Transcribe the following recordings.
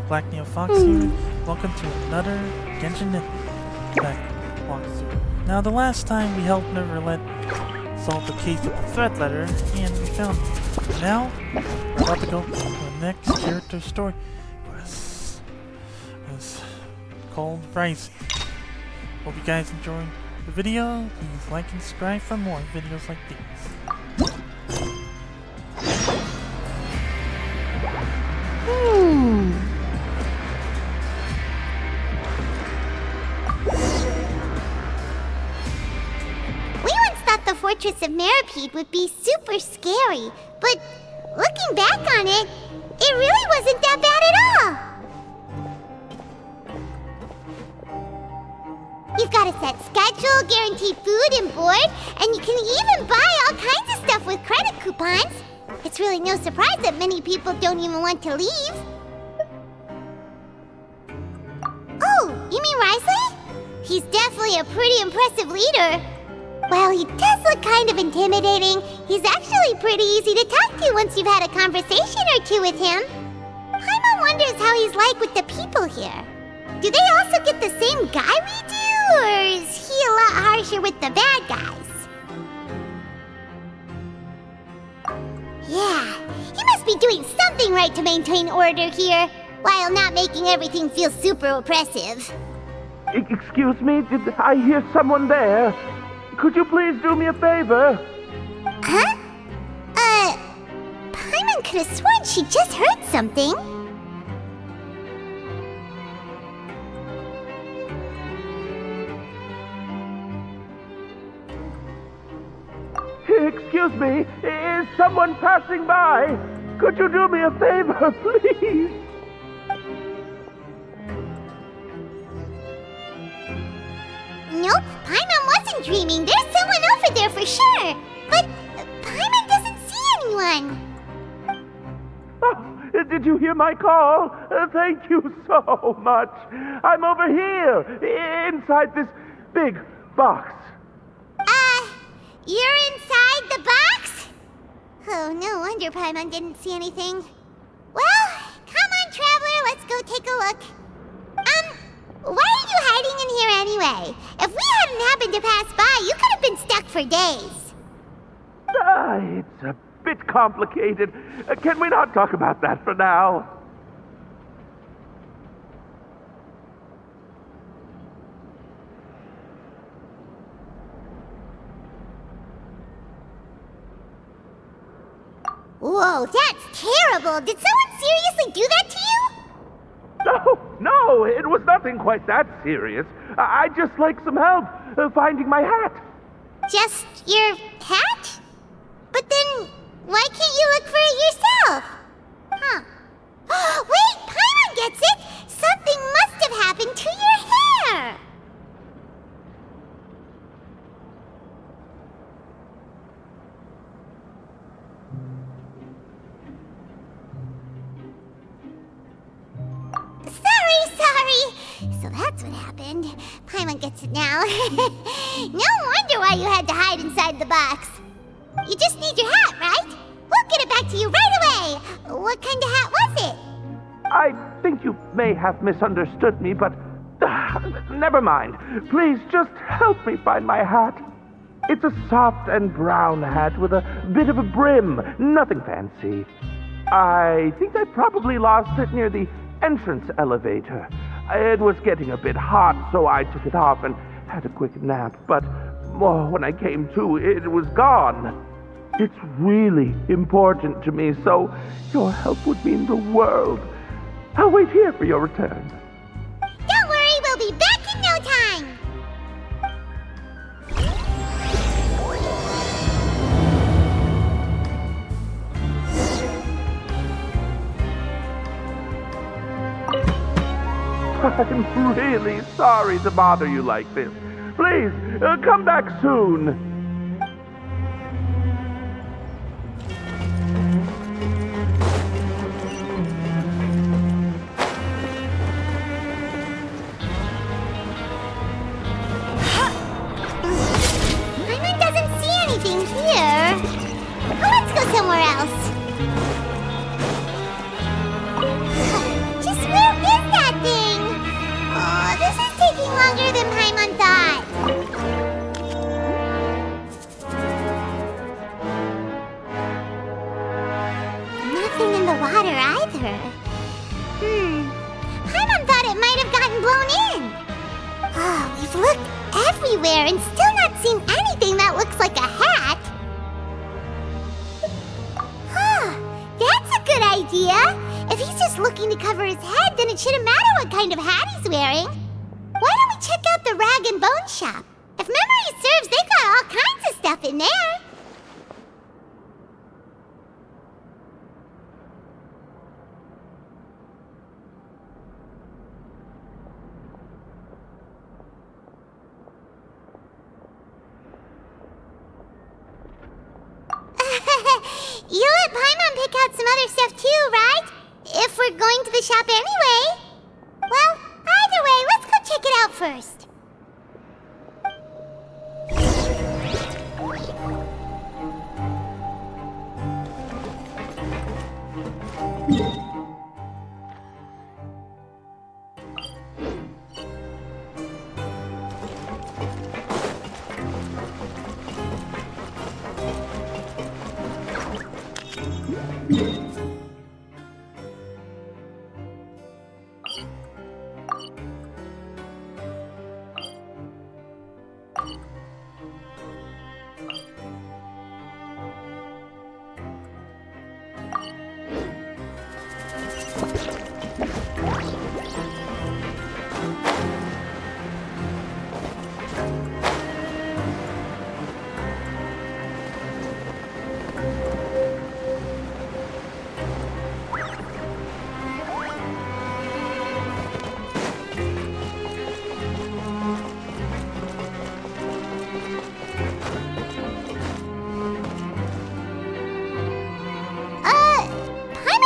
Black Neo Fox here. Welcome to another Genshin Impact walkthrough. Now, the last time we helped Neverlet solve the case with the thread letter, and we found it. Now, we're about to go to the next character story quest. It's called Wriothessley. Hope you guys enjoyed the video. Please like and subscribe for more videos like these. The Fortress of Maripede would be super scary, but looking back on it, it really wasn't that bad at all. You've got a set schedule, guaranteed food and board, and you can even buy all kinds of stuff with credit coupons. It's really no surprise that many people don't even want to leave. Oh, you mean Wriothessley? He's definitely a pretty impressive leader. While he does look kind of intimidating, he's actually pretty easy to talk to once you've had a conversation or two with him. Paimon wonders how he's like with the people here. Do they also get the same guy we do, or is he a lot harsher with the bad guys? Yeah, he must be doing something right to maintain order here, while not making everything feel super oppressive. Excuse me, did I hear someone there? Could you please do me a favor? Huh? Paimon could have sworn she just heard something. Excuse me, is someone passing by? Could you do me a favor, please? Nope, Paimon wasn't dreaming. There's someone over there for sure. But Paimon doesn't see anyone. Oh, did you hear my call? Thank you so much. I'm over here, inside this big box. You're inside the box? Oh, no wonder Paimon didn't see anything. Well, come on, Traveler, let's go take a look. Why are you hiding in here anyway? If we hadn't happened to pass by, you could have been stuck for days. It's a bit complicated. Can we not talk about that for now? Whoa, that's terrible! Did someone seriously do that to you? No, it was nothing quite that serious. I'd just like some help finding my hat. Just your hat? But then, why can't you look for it yourself? Huh. Wait, Paimon gets it! Something must have happened to your hair! Sorry. So that's what happened. Paimon gets it now. No wonder why you had to hide inside the box. You just need your hat, right? We'll get it back to you right away. What kind of hat was it? I think you may have misunderstood me, but never mind. Please just help me find my hat. It's a soft and brown hat with a bit of a brim. Nothing fancy. I think I probably lost it near the entrance elevator. It was getting a bit hot, so I took it off and had a quick nap. But when I came to, it was gone. It's really important to me, so your help would mean the world. I'll wait here for your return. Don't worry, we'll be back in no time. I'm really sorry to bother you like this. Please, come back soon. Paimon doesn't see anything here. Let's go somewhere else. Just where the water either. Paimon thought it might have gotten blown in. Oh, we've looked everywhere and still not seen anything that looks like a hat. Huh, that's a good idea. If he's just looking to cover his head, then it shouldn't matter what kind of hat he's wearing. Why don't we check out the rag and bone shop? If memory serves, they got all kinds of stuff in there. You let Paimon pick out some other stuff too, right? If we're going to the shop anyway. Well, either way, let's go check it out first.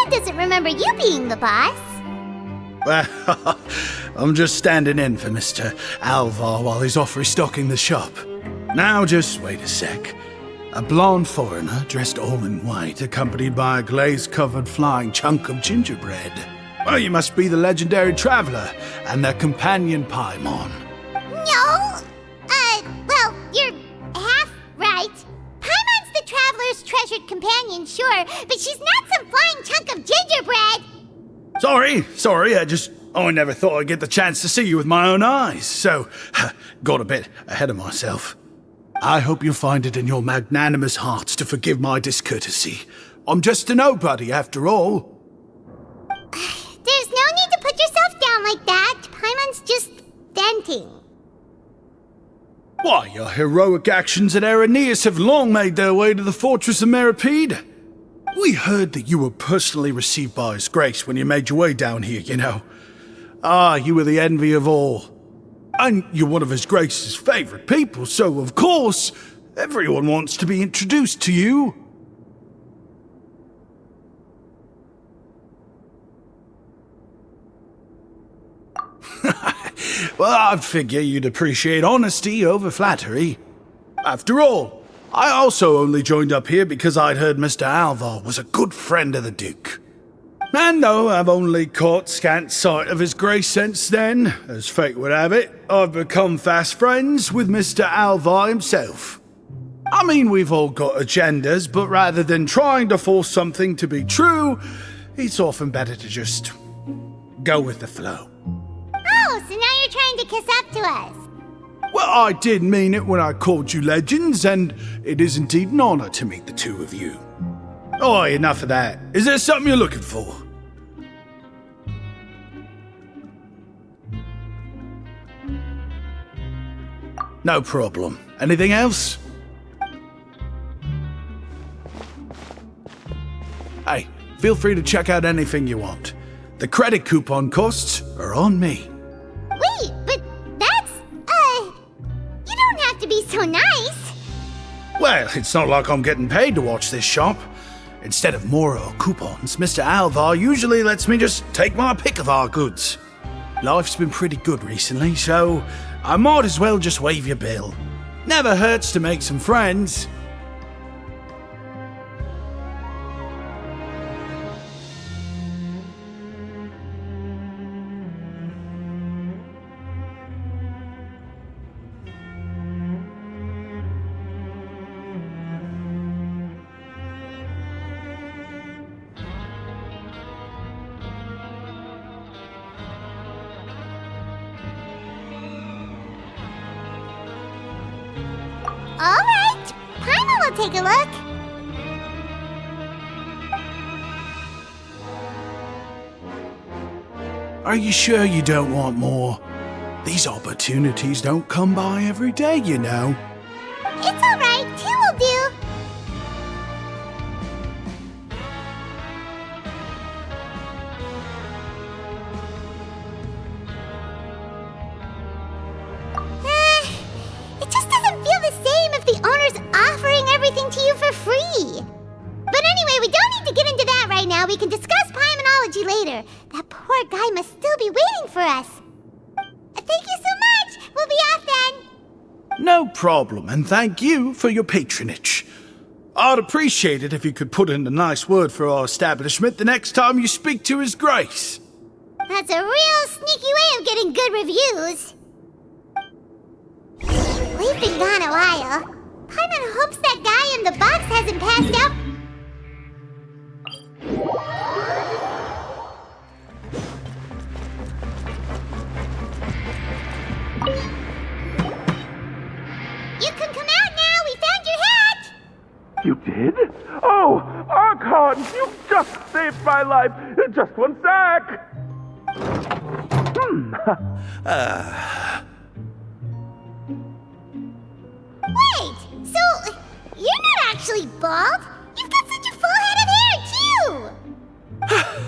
Doesn't remember you being the boss. Well, I'm just standing in for Mr. Alvar while he's off restocking the shop. Now just wait a sec. A blonde foreigner dressed all in white, accompanied by a glaze-covered flying chunk of gingerbread. Well, you must be the legendary traveler and their companion Paimon. No! Well, you're half right. Paimon's the traveler's treasured companion, sure, but she's not some flying chunk of gingerbread! Sorry, I never thought I'd get the chance to see you with my own eyes, so got a bit ahead of myself. I hope you find it in your magnanimous hearts to forgive my discourtesy. I'm just a nobody, after all. There's no need to put yourself down like that. Paimon's just venting. Why, your heroic actions at Araneus have long made their way to the fortress of Meripede. We heard that you were personally received by His Grace when you made your way down here, you know. You were the envy of all. And you're one of His Grace's favorite people, so of course, everyone wants to be introduced to you. Well, I'd figure you'd appreciate honesty over flattery. After all, I also only joined up here because I'd heard Mr. Alvar was a good friend of the Duke. And though I've only caught scant sight of His Grace since then, as fate would have it, I've become fast friends with Mr. Alvar himself. I mean, we've all got agendas, but rather than trying to force something to be true, it's often better to just go with the flow. Oh, so now you're trying to kiss up to us. Well, I did mean it when I called you legends, and it is indeed an honor to meet the two of you. Oh, enough of that. Is there something you're looking for? No problem. Anything else? Hey, feel free to check out anything you want. The credit coupon costs are on me. Wait, but that's, you don't have to be so nice. Well, it's not like I'm getting paid to watch this shop. Instead of more coupons, Mr. Alvar usually lets me just take my pick of our goods. Life's been pretty good recently, so I might as well just waive your bill. Never hurts to make some friends. Alright, Paimon will take a look. Are you sure you don't want more? These opportunities don't come by every day, you know. It's alright, 2 will do. It just doesn't feel the same if the owner's offering everything to you for free. But anyway, we don't need to get into that right now. We can discuss Paimonology later. That poor guy must still be waiting for us. Thank you so much. We'll be off then. No problem, and thank you for your patronage. I'd appreciate it if you could put in a nice word for our establishment the next time you speak to His Grace. That's a real sneaky way of getting good reviews. We've been gone a while. Paimon hopes that guy in the box hasn't passed out. You can come out now. We found your hat. You did? Oh, Archon, you just saved my life. Just one sec. Wait, so you're not actually bald? You've got such a full head of hair, too!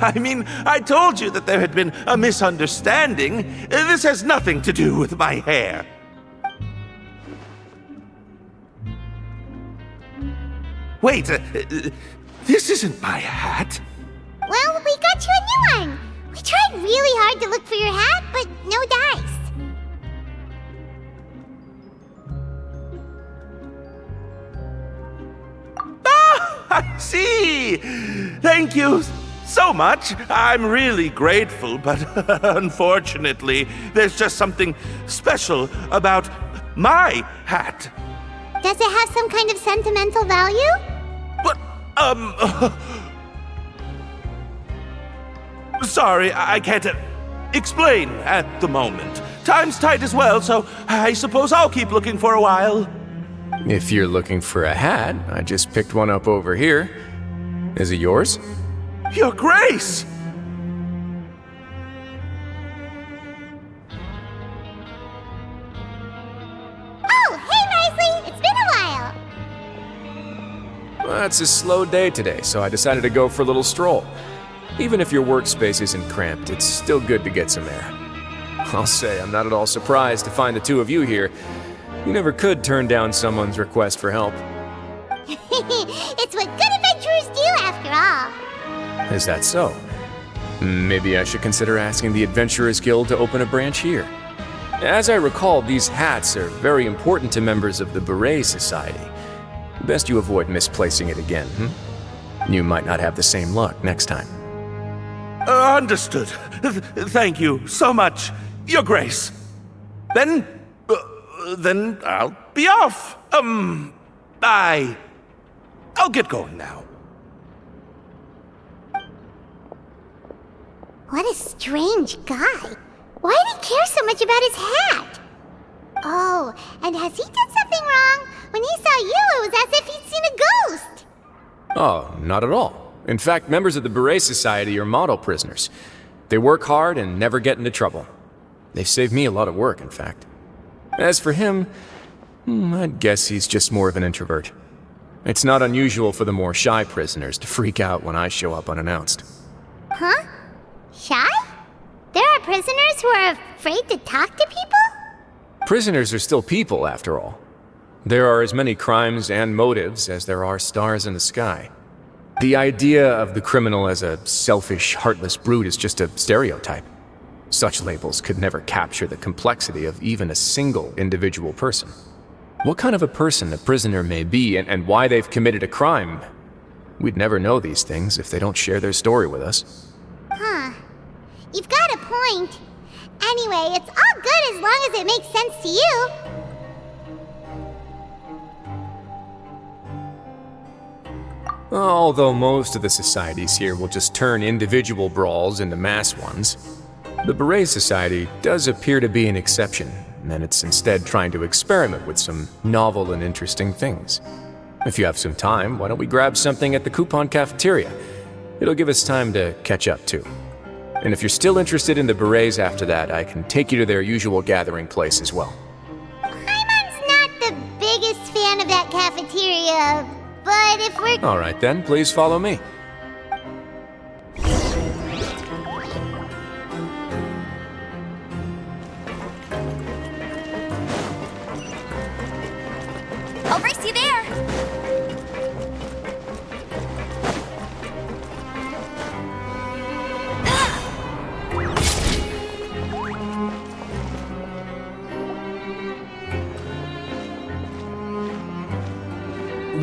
I mean, I told you that there had been a misunderstanding. This has nothing to do with my hair. Wait, this isn't my hat. Well, we got you a new one. We tried really hard to look for your hat, but no dice. I see! Thank you so much. I'm really grateful, but unfortunately, there's just something special about my hat. Does it have some kind of sentimental value? But, sorry, I can't explain at the moment. Time's tight as well, so I suppose I'll keep looking for a while. If you're looking for a hat, I just picked one up over here. Is it yours? Your Grace! Oh, hey, Wriothessley! It's been a while! Well, it's a slow day today, so I decided to go for a little stroll. Even if your workspace isn't cramped, it's still good to get some air. I'll say, I'm not at all surprised to find the two of you here. You never could turn down someone's request for help. It's what good adventurers do, after all. Is that so? Maybe I should consider asking the Adventurers Guild to open a branch here. As I recall, these hats are very important to members of the Beret Society. Best you avoid misplacing it again, You might not have the same luck next time. Understood. Thank you so much, Your Grace. Then I'll be off. I'll get going now. What a strange guy. Why did he care so much about his hat? Oh, and has he done something wrong? When he saw you, it was as if he'd seen a ghost. Oh, not at all. In fact, members of the Beret Society are model prisoners. They work hard and never get into trouble. They've saved me a lot of work, in fact. As for him, I'd guess he's just more of an introvert. It's not unusual for the more shy prisoners to freak out when I show up unannounced. Huh? Shy? There are prisoners who are afraid to talk to people? Prisoners are still people, after all. There are as many crimes and motives as there are stars in the sky. The idea of the criminal as a selfish, heartless brute is just a stereotype. Such labels could never capture the complexity of even a single individual person. What kind of a person a prisoner may be and why they've committed a crime, we'd never know these things if they don't share their story with us. Huh. You've got a point. Anyway, it's all good as long as it makes sense to you. Although most of the societies here will just turn individual brawls into mass ones, the Beret Society does appear to be an exception, and it's instead trying to experiment with some novel and interesting things. If you have some time, why don't we grab something at the coupon cafeteria? It'll give us time to catch up too. And if you're still interested in the berets after that, I can take you to their usual gathering place as well. Paimon's not the biggest fan of that cafeteria, but if we're... All right then, please follow me. I'll race you there!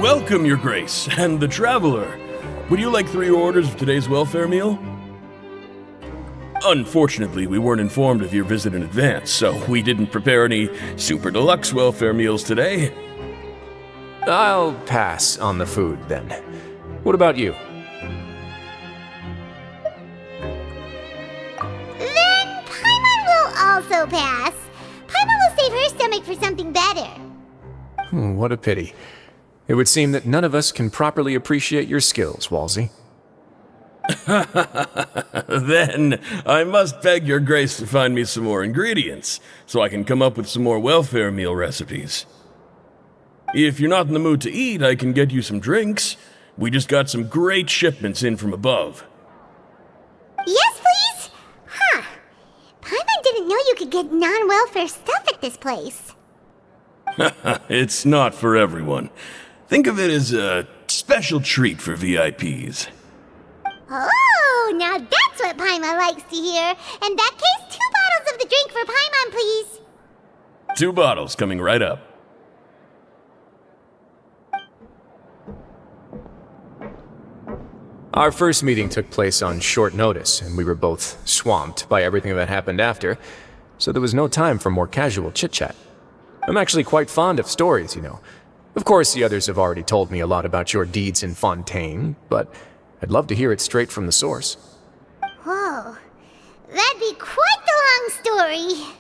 Welcome, Your Grace, and the Traveler. Would you like 3 orders of today's welfare meal? Unfortunately, we weren't informed of your visit in advance, so we didn't prepare any super deluxe welfare meals today. I'll pass on the food then. What about you? Then Paimon will also pass. Paimon will save her stomach for something better. What a pity. It would seem that none of us can properly appreciate your skills, Walsey. Then I must beg Your Grace to find me some more ingredients, so I can come up with some more welfare meal recipes. If you're not in the mood to eat, I can get you some drinks. We just got some great shipments in from above. Yes, please? Huh. Paimon didn't know you could get non-welfare stuff at this place. It's not for everyone. Think of it as a special treat for VIPs. Oh, now that's what Paimon likes to hear. In that case, 2 bottles of the drink for Paimon, please. 2 bottles coming right up. Our first meeting took place on short notice, and we were both swamped by everything that happened after, so there was no time for more casual chit-chat. I'm actually quite fond of stories, you know. Of course, the others have already told me a lot about your deeds in Fontaine, but I'd love to hear it straight from the source. Whoa. That'd be quite the long story.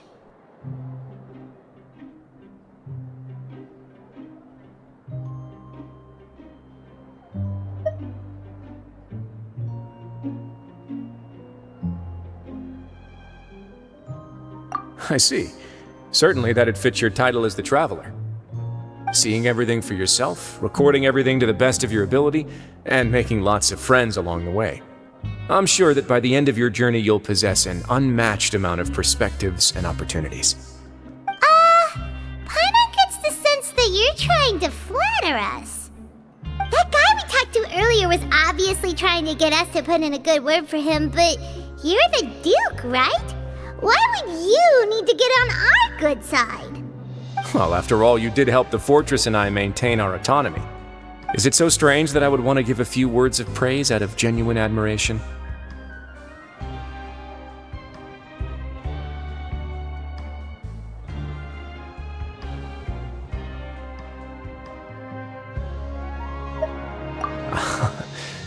I see. Certainly that'd fit your title as the Traveler. Seeing everything for yourself, recording everything to the best of your ability, and making lots of friends along the way. I'm sure that by the end of your journey you'll possess an unmatched amount of perspectives and opportunities. Paimon gets the sense that you're trying to flatter us. That guy we talked to earlier was obviously trying to get us to put in a good word for him, but you're the Duke, right? Why would you need to get on our good side? Well, after all, you did help the fortress and I maintain our autonomy. Is it so strange that I would want to give a few words of praise out of genuine admiration?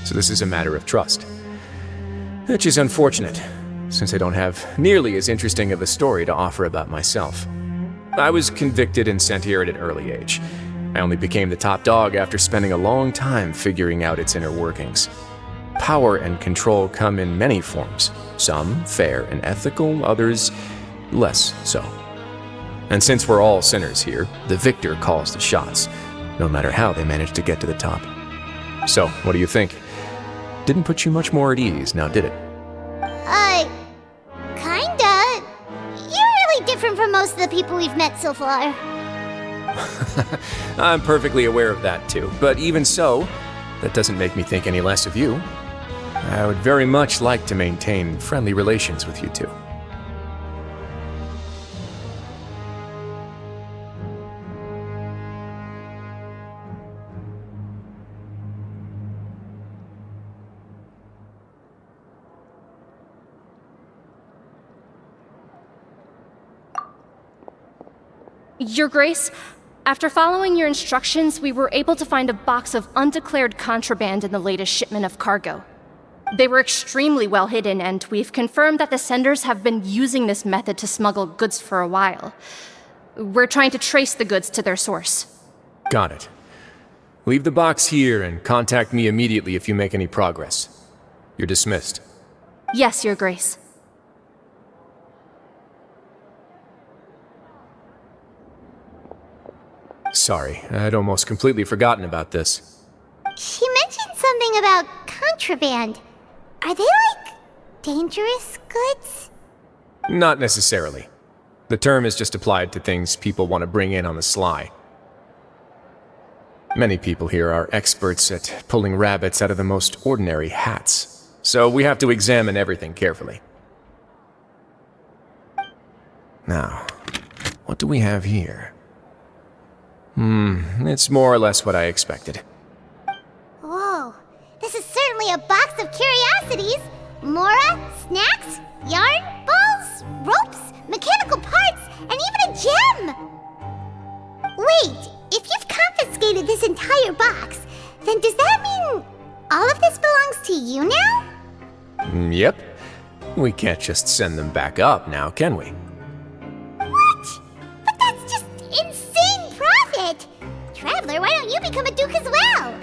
So this is a matter of trust. Which is unfortunate, since I don't have nearly as interesting of a story to offer about myself. I was convicted and sent here at an early age. I only became the top dog after spending a long time figuring out its inner workings. Power and control come in many forms, some fair and ethical, others less so. And since we're all sinners here, the victor calls the shots, no matter how they manage to get to the top. So, what do you think? Didn't put you much more at ease, now did it? Kinda. You're really different from most of the people we've met so far. I'm perfectly aware of that too, but even so, that doesn't make me think any less of you. I would very much like to maintain friendly relations with you two. Your Grace, after following your instructions, we were able to find a box of undeclared contraband in the latest shipment of cargo. They were extremely well hidden, and we've confirmed that the senders have been using this method to smuggle goods for a while. We're trying to trace the goods to their source. Got it. Leave the box here and contact me immediately if you make any progress. You're dismissed. Yes, Your Grace. Sorry, I'd almost completely forgotten about this. She mentioned something about contraband. Are they like dangerous goods? Not necessarily. The term is just applied to things people want to bring in on the sly. Many people here are experts at pulling rabbits out of the most ordinary hats, so we have to examine everything carefully. Now, what do we have here? It's more or less what I expected. Whoa, this is certainly a box of curiosities. Mora, snacks, yarn, balls, ropes, mechanical parts, and even a gem! Wait, if you've confiscated this entire box, then does that mean all of this belongs to you now? Yep. We can't just send them back up now, can we? What? But that's just insane profit! Traveler, why don't you become a duke as well?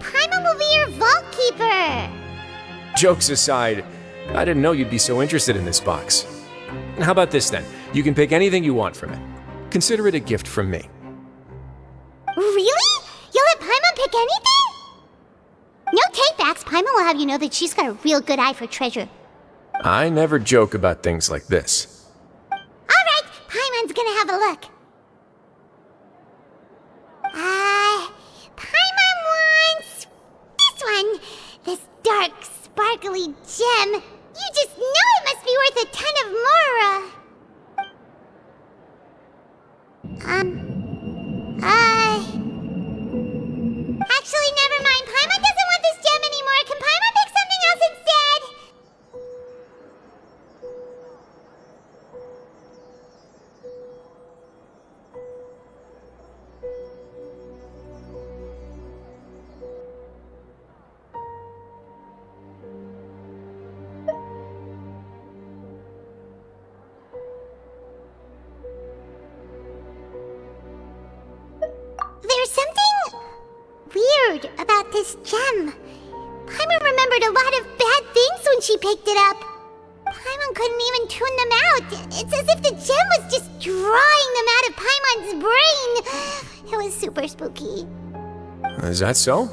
Paimon will be your vault keeper! Jokes aside, I didn't know you'd be so interested in this box. How about this then? You can pick anything you want from it. Consider it a gift from me. Really? You'll let Paimon pick anything? No takebacks. Paimon will have you know that she's got a real good eye for treasure. I never joke about things like this. Alright, Paimon's gonna have a look. Paimon wants this one. This dark, sparkly gem. You just know it must be worth a ton of Mora. Actually, never mind. Paimon doesn't want this gem anymore. Can Paimon pick something else instead? There's something weird about this gem. Paimon remembered a lot of bad things when she picked it up. Paimon couldn't even tune them out. It's as if the gem was just drawing them out of Paimon's brain. It was super spooky. Is that so?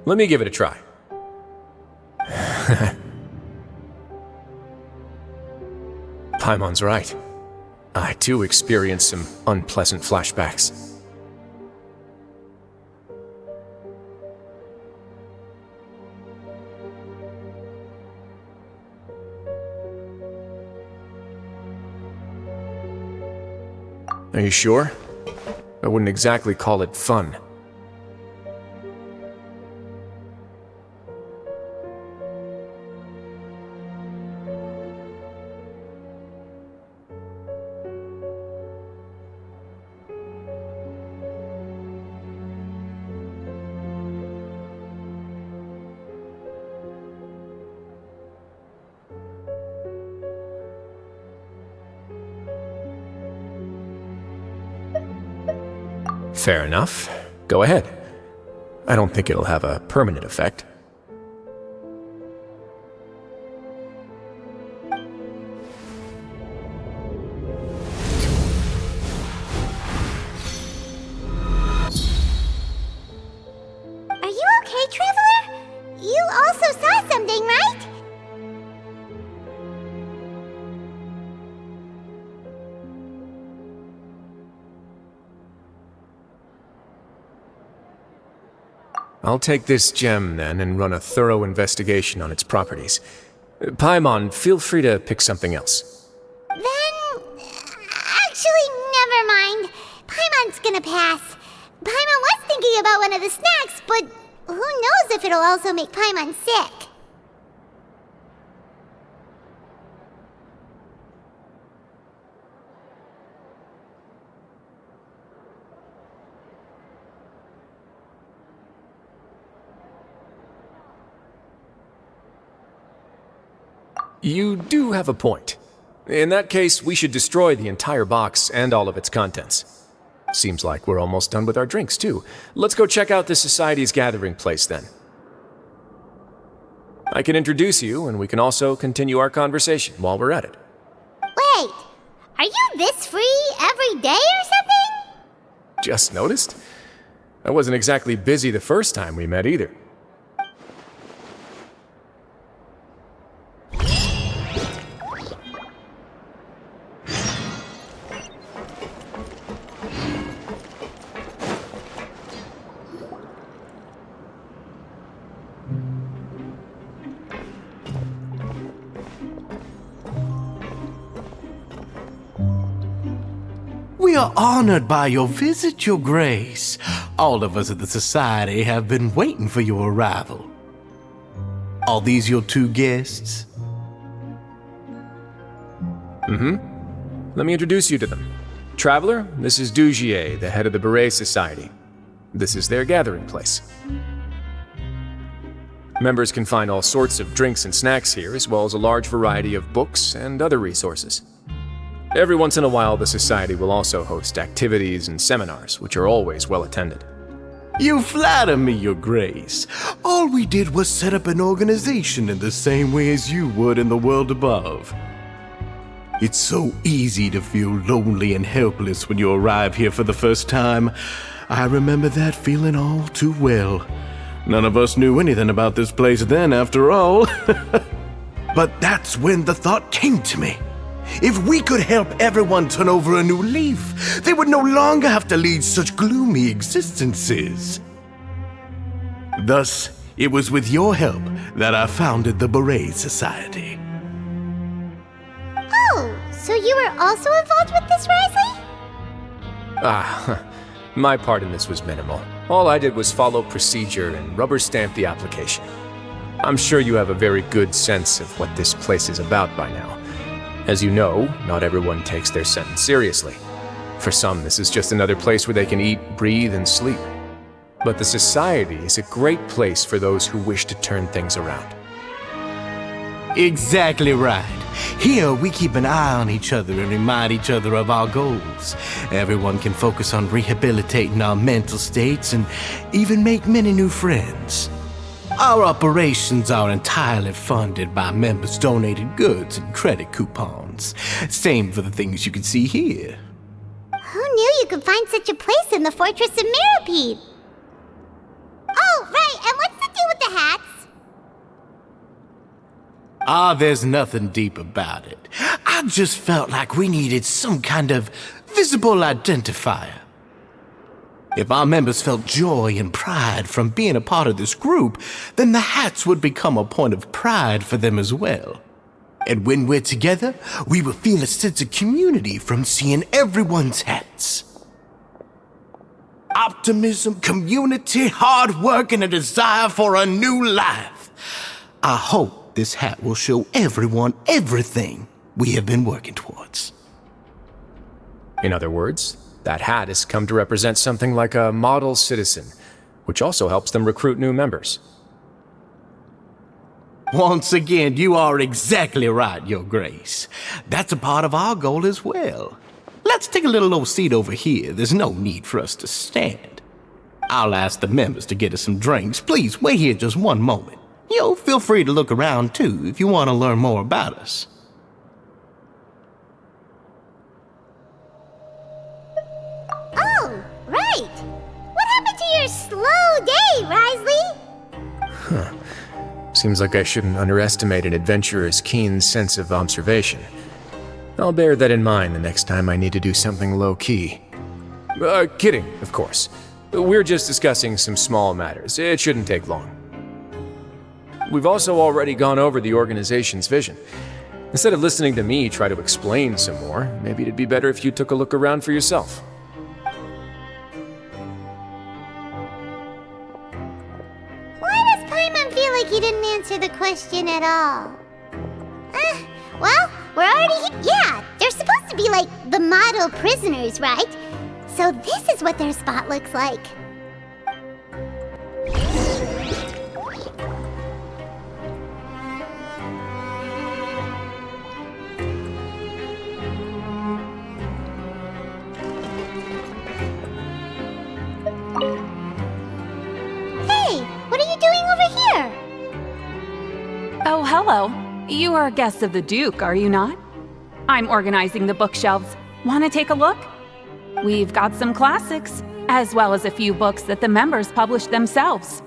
Let me give it a try. Paimon's right. I too experienced some unpleasant flashbacks. Are you sure? I wouldn't exactly call it fun. Fair enough. Go ahead. I don't think it'll have a permanent effect. Are you okay, Traveler? You also saw I'll take this gem then and run a thorough investigation on its properties. Paimon, feel free to pick something else. Then... actually, never mind. Paimon's gonna pass. Paimon was thinking about one of the snacks, but who knows if it'll also make Paimon sick. You do have a point. In that case, we should destroy the entire box and all of its contents. Seems like we're almost done with our drinks, too. Let's go check out the Society's gathering place, then. I can introduce you, and we can also continue our conversation while we're at it. Wait, are you this free every day or something? Just noticed? I wasn't exactly busy the first time we met, either. We are honored by your visit, Your Grace. All of us at the Society have been waiting for your arrival. Are these your two guests? Let me introduce you to them. Traveler, this is Dugier, the head of the Beret Society. This is their gathering place. Members can find all sorts of drinks and snacks here, as well as a large variety of books and other resources. Every once in a while, the Society will also host activities and seminars, which are always well attended. You flatter me, Your Grace. All we did was set up an organization in the same way as you would in the world above. It's so easy to feel lonely and helpless when you arrive here for the first time. I remember that feeling all too well. None of us knew anything about this place then, after all. But that's when the thought came to me. If we could help everyone turn over a new leaf, they would no longer have to lead such gloomy existences. Thus, it was with your help that I founded the Beret Society. Oh, so you were also involved with this, Wriothesley? My part in this was minimal. All I did was follow procedure and rubber stamp the application. I'm sure you have a very good sense of what this place is about by now. As you know, not everyone takes their sentence seriously. For some, this is just another place where they can eat, breathe, and sleep. But the Society is a great place for those who wish to turn things around. Exactly right. Here, we keep an eye on each other and remind each other of our goals. Everyone can focus on rehabilitating our mental states and even make many new friends. Our operations are entirely funded by members' donated goods and credit coupons. Same for the things you can see here. Who knew you could find such a place in the Fortress of Mirapede? Oh, right, and what's the deal with the hats? There's nothing deep about it. I just felt like we needed some kind of visible identifier. If our members felt joy and pride from being a part of this group, then the hats would become a point of pride for them as well. And when we're together, we will feel a sense of community from seeing everyone's hats. Optimism, community, hard work, and a desire for a new life. I hope this hat will show everyone everything we have been working towards. In other words, that hat has come to represent something like a model citizen, which also helps them recruit new members. Once again, you are exactly right, Your Grace. That's a part of our goal as well. Let's take a little old seat over here. There's no need for us to stand. I'll ask the members to get us some drinks. Please wait here just one moment. Feel free to look around too if you want to learn more about us. Oh, right. What happened to your slow day, Wriothesley? Seems like I shouldn't underestimate an adventurer's keen sense of observation. I'll bear that in mind the next time I need to do something low-key. Kidding, of course. We're just discussing some small matters. It shouldn't take long. We've also already gone over the organization's vision. Instead of listening to me try to explain some more, maybe it'd be better if you took a look around for yourself. Why does Paimon feel like he didn't answer the question at all? Well, we're already yeah, they're supposed to be like the model prisoners, right? So this is what their spot looks like. Hey, what are you doing over here? Oh, hello. You are guests of the Duke, are you not? I'm organizing the bookshelves. Want to take a look? We've got some classics, as well as a few books that the members published themselves.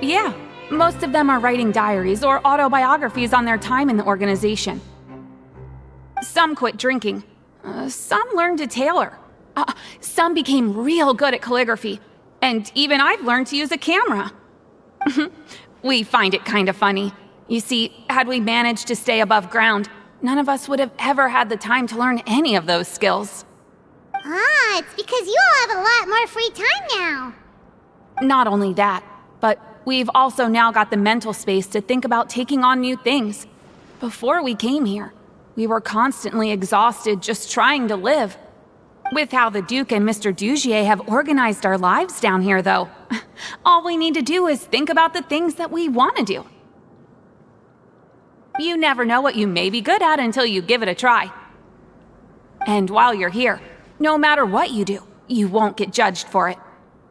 Yeah, most of them are writing diaries or autobiographies on their time in the organization. Some quit drinking. Some learned to tailor. Some became real good at calligraphy. And even I've learned to use a camera. We find it kind of funny. You see, had we managed to stay above ground, none of us would have ever had the time to learn any of those skills. Ah, it's because you all have a lot more free time now. Not only that, but we've also now got the mental space to think about taking on new things. Before we came here, we were constantly exhausted just trying to live. With how the Duke and Mr. Dugier have organized our lives down here, though, all we need to do is think about the things that we want to do. You never know what you may be good at until you give it a try. And while you're here, no matter what you do, you won't get judged for it.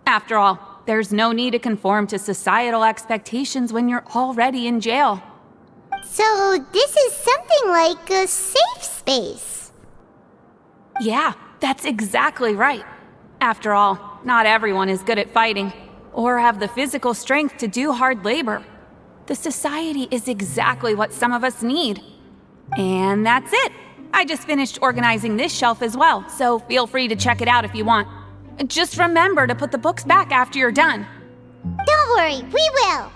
After all, there's no need to conform to societal expectations when you're already in jail. So this is something like a safe space. Yeah, that's exactly right. After all, not everyone is good at fighting, or have the physical strength to do hard labor. The society is exactly what some of us need. And that's it. I just finished organizing this shelf as well, so feel free to check it out if you want. Just remember to put the books back after you're done. Don't worry, we will.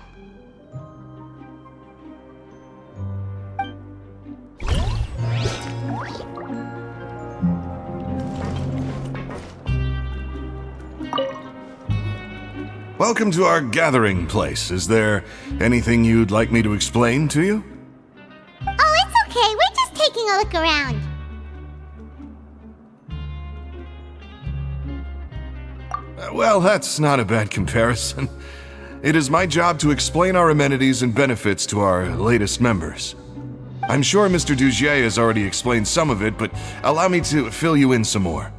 Welcome to our gathering place. Is there anything you'd like me to explain to you? Oh, it's okay. We're just taking a look around. Well, that's not a bad comparison. It is my job to explain our amenities and benefits to our latest members. I'm sure Mr. Dugier has already explained some of it, but allow me to fill you in some more.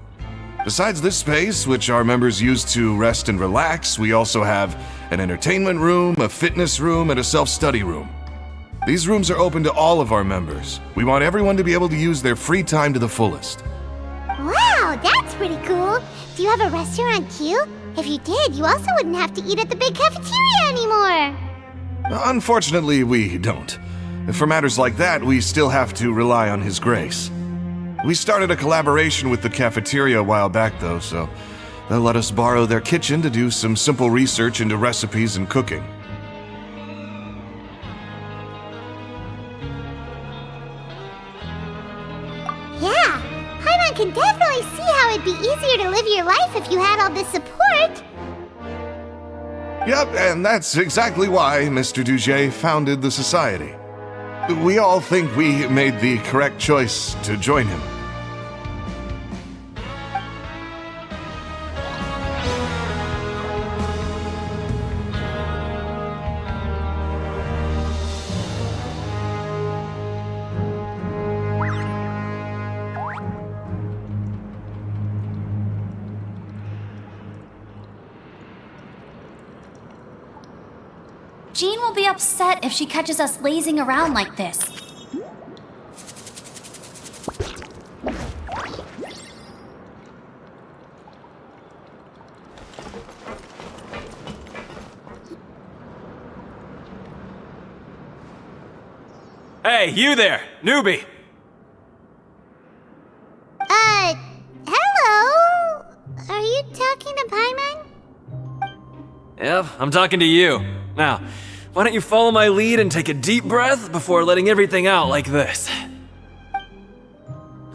Besides this space, which our members use to rest and relax, we also have an entertainment room, a fitness room, and a self-study room. These rooms are open to all of our members. We want everyone to be able to use their free time to the fullest. Wow, that's pretty cool. Do you have a restaurant too? If you did, you also wouldn't have to eat at the big cafeteria anymore. Unfortunately, we don't. For matters like that, we still have to rely on His Grace. We started a collaboration with the cafeteria a while back, though, so they'll let us borrow their kitchen to do some simple research into recipes and cooking. Yeah, Paimon can definitely see how it'd be easier to live your life if you had all this support. Yep, and that's exactly why Mr. Dugier founded the society. We all think we made the correct choice to join him. Jean will be upset if she catches us lazing around like this. Hey, you there, newbie! Yep, I'm talking to you. Now, why don't you follow my lead and take a deep breath before letting everything out like this?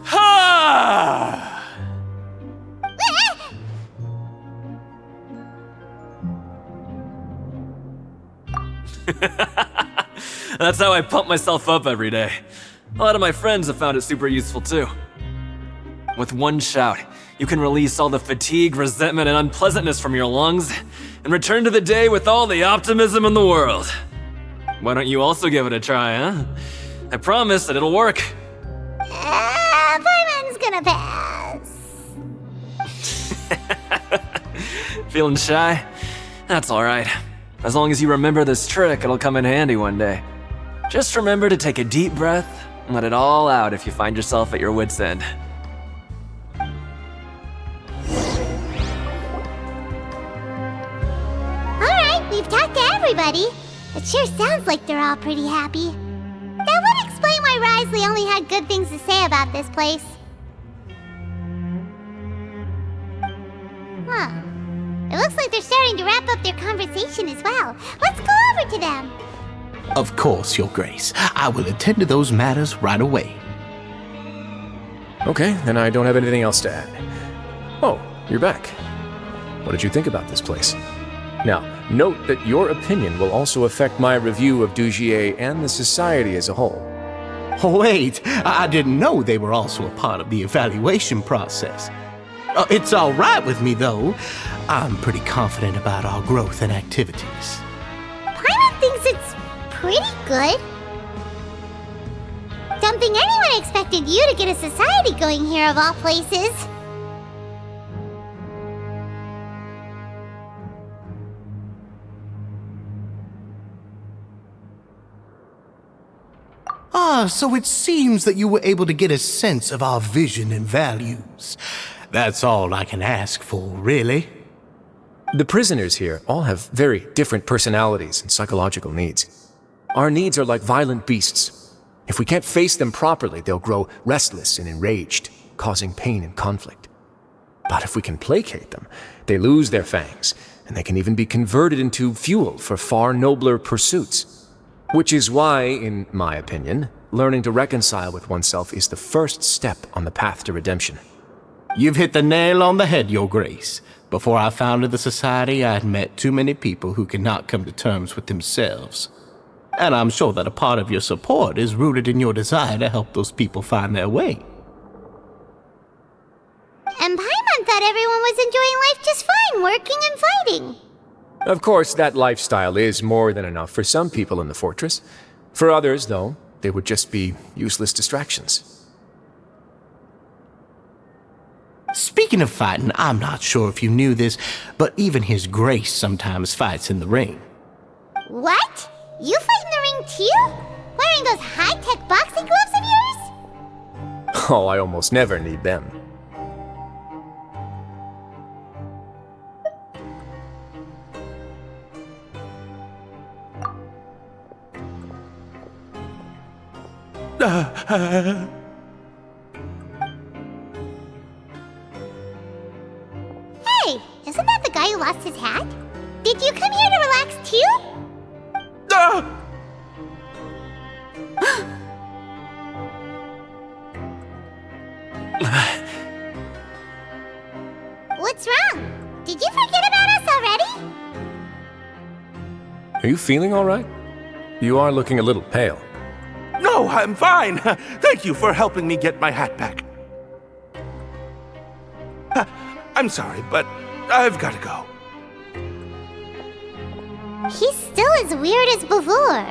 Ha! That's how I pump myself up every day. A lot of my friends have found it super useful too. With one shout, you can release all the fatigue, resentment, and unpleasantness from your lungs and return to the day with all the optimism in the world. Why don't you also give it a try, huh? I promise that it'll work. Paimon's gonna pass. Feeling shy? That's alright. As long as you remember this trick, it'll come in handy one day. Just remember to take a deep breath and let it all out if you find yourself at your wit's end. Alright, we've talked to everybody. It sure sounds like they're all pretty happy. That would explain why Wriothessley only had good things to say about this place. Huh. It looks like they're starting to wrap up their conversation as well. Let's go over to them. Of course, Your Grace. I will attend to those matters right away. Okay, then I don't have anything else to add. Oh, you're back. What did you think about this place? Now, note that your opinion will also affect my review of Dugier and the Society as a whole. Wait, I didn't know they were also a part of the evaluation process. It's all right with me, though. I'm pretty confident about our growth and activities. Paimon thinks it's pretty good. Don't think anyone expected you to get a society going here of all places. So it seems that you were able to get a sense of our vision and values. That's all I can ask for, really. The prisoners here all have very different personalities and psychological needs. Our needs are like violent beasts. If we can't face them properly, they'll grow restless and enraged, causing pain and conflict. But if we can placate them, they lose their fangs, and they can even be converted into fuel for far nobler pursuits. Which is why, in my opinion, learning to reconcile with oneself is the first step on the path to redemption. You've hit the nail on the head, Your Grace. Before I founded the Society, I had met too many people who could not come to terms with themselves. And I'm sure that a part of your support is rooted in your desire to help those people find their way. And Paimon thought everyone was enjoying life just fine, working and fighting. Of course, that lifestyle is more than enough for some people in the fortress. For others, though, they would just be useless distractions. Speaking of fighting, I'm not sure if you knew this, but even His Grace sometimes fights in the ring. What? You fight in the ring too? Wearing those high-tech boxing gloves of yours? Oh, I almost never need them. Hey, isn't that the guy who lost his hat? Did you come here to relax too? What's wrong? Did you forget about us already? Are you feeling all right? You are looking a little pale. No, I'm fine. Thank you for helping me get my hat back. I'm sorry, but I've got to go. He's still as weird as before.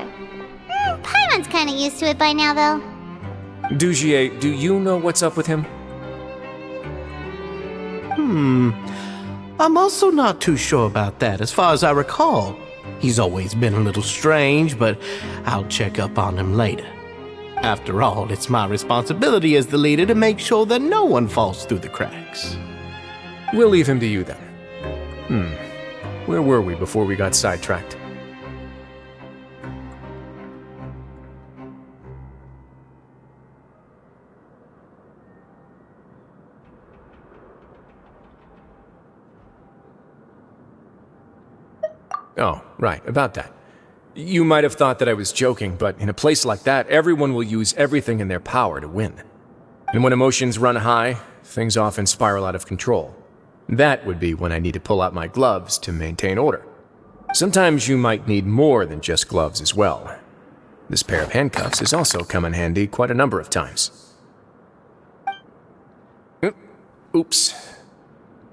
Paimon's kind of used to it by now, though. Dugier, do you know what's up with him? I'm also not too sure about that. As far as I recall, he's always been a little strange, but I'll check up on him later. After all, it's my responsibility as the leader to make sure that no one falls through the cracks. We'll leave him to you then. Where were we before we got sidetracked? Oh, right, about that. You might have thought that I was joking, but in a place like that, everyone will use everything in their power to win. And when emotions run high, things often spiral out of control. That would be when I need to pull out my gloves to maintain order. Sometimes you might need more than just gloves as well. This pair of handcuffs has also come in handy quite a number of times. Oops.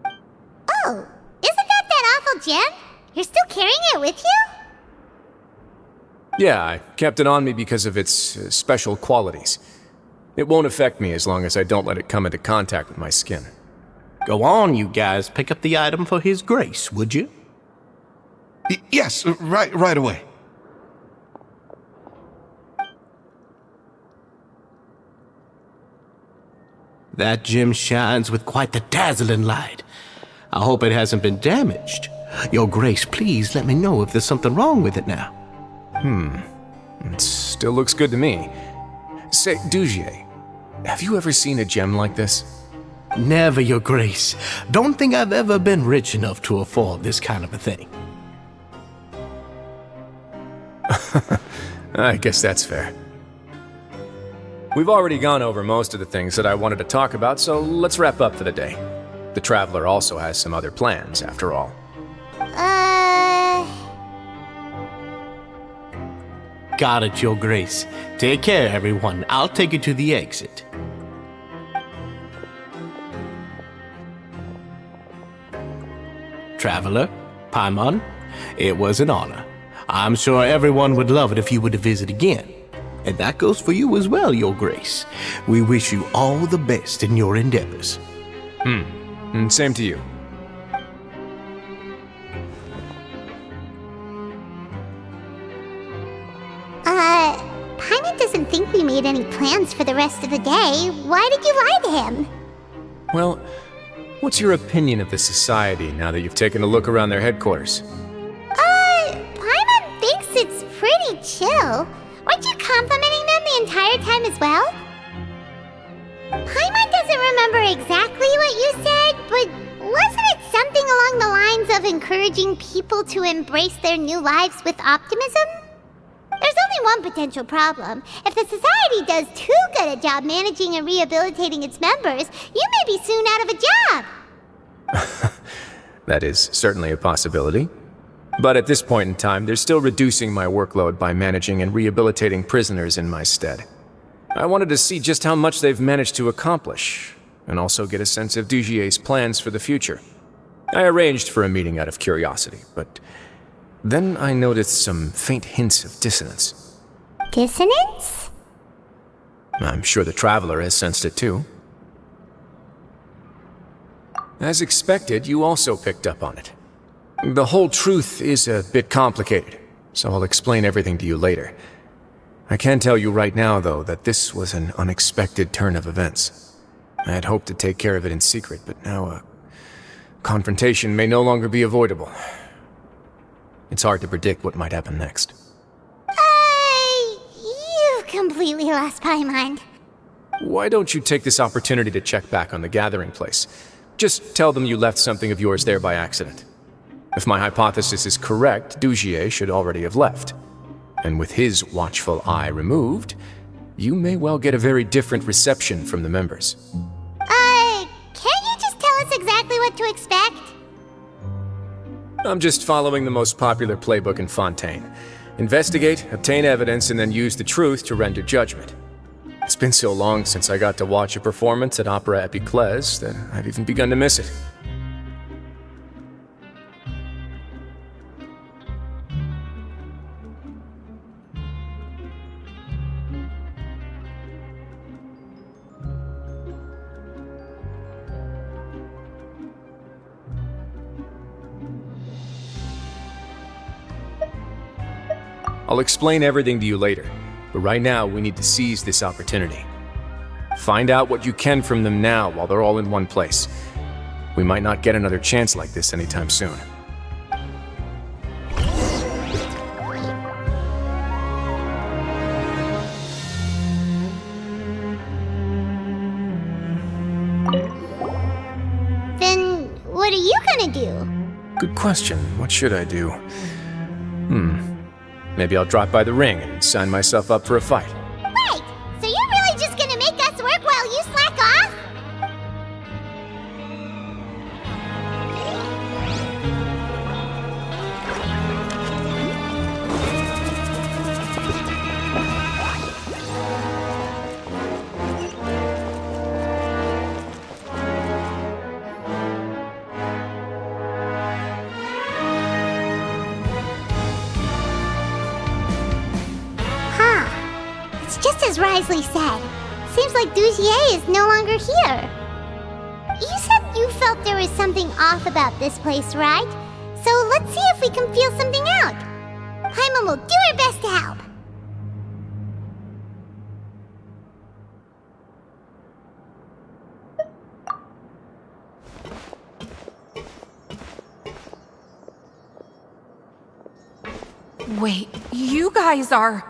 Oh, isn't that awful gem? You're still carrying it with you? Yeah, I kept it on me because of its special qualities. It won't affect me as long as I don't let it come into contact with my skin. Go on, you guys. Pick up the item for His Grace, would you? Yes, right away. That gem shines with quite the dazzling light. I hope it hasn't been damaged. Your Grace, please let me know if there's something wrong with it now. It still looks good to me. Say, Dugier, have you ever seen a gem like this? Never, Your Grace. Don't think I've ever been rich enough to afford this kind of a thing. I guess that's fair. We've already gone over most of the things that I wanted to talk about, so let's wrap up for the day. The Traveler also has some other plans, after all. Got it, Your Grace. Take care, everyone. I'll take you to the exit. Traveler, Paimon, it was an honor. I'm sure everyone would love it if you were to visit again. And that goes for you as well, Your Grace. We wish you all the best in your endeavors. And same to you. Paimon doesn't think we made any plans for the rest of the day. Why did you lie to him? Well, what's your opinion of the society now that you've taken a look around their headquarters? Paimon thinks it's pretty chill. Weren't you complimenting them the entire time as well? Paimon doesn't remember exactly what you said, but wasn't it something along the lines of encouraging people to embrace their new lives with optimism? There's only one potential problem. If the society does too good a job managing and rehabilitating its members, you may be soon out of a job. That is certainly a possibility. But at this point in time, they're still reducing my workload by managing and rehabilitating prisoners in my stead. I wanted to see just how much they've managed to accomplish, and also get a sense of Dugier's plans for the future. I arranged for a meeting out of curiosity, but then I noticed some faint hints of dissonance. Dissonance? I'm sure the Traveler has sensed it too. As expected, you also picked up on it. The whole truth is a bit complicated, so I'll explain everything to you later. I can tell you right now, though, that this was an unexpected turn of events. I had hoped to take care of it in secret, but now a confrontation may no longer be avoidable. It's hard to predict what might happen next. You completely lost my mind. Why don't you take this opportunity to check back on the gathering place? Just tell them you left something of yours there by accident. If my hypothesis is correct, Dugier should already have left. And with his watchful eye removed, you may well get a very different reception from the members. Can't you just tell us exactly what to expect? I'm just following the most popular playbook in Fontaine. Investigate, obtain evidence, and then use the truth to render judgment. It's been so long since I got to watch a performance at Opera Epiclese that I've even begun to miss it. I'll explain everything to you later, but right now we need to seize this opportunity. Find out what you can from them now while they're all in one place. We might not get another chance like this anytime soon. Then what are you gonna do? Good question. What should I do? Maybe I'll drop by the ring and sign myself up for a fight. Wait! So you're really just gonna make us work while you slack off? It's just as Wriothessley said. Seems like Dugier is no longer here. You said you felt there was something off about this place, right? So let's see if we can feel something out. Paimon will do her best to help. Wait, you guys are...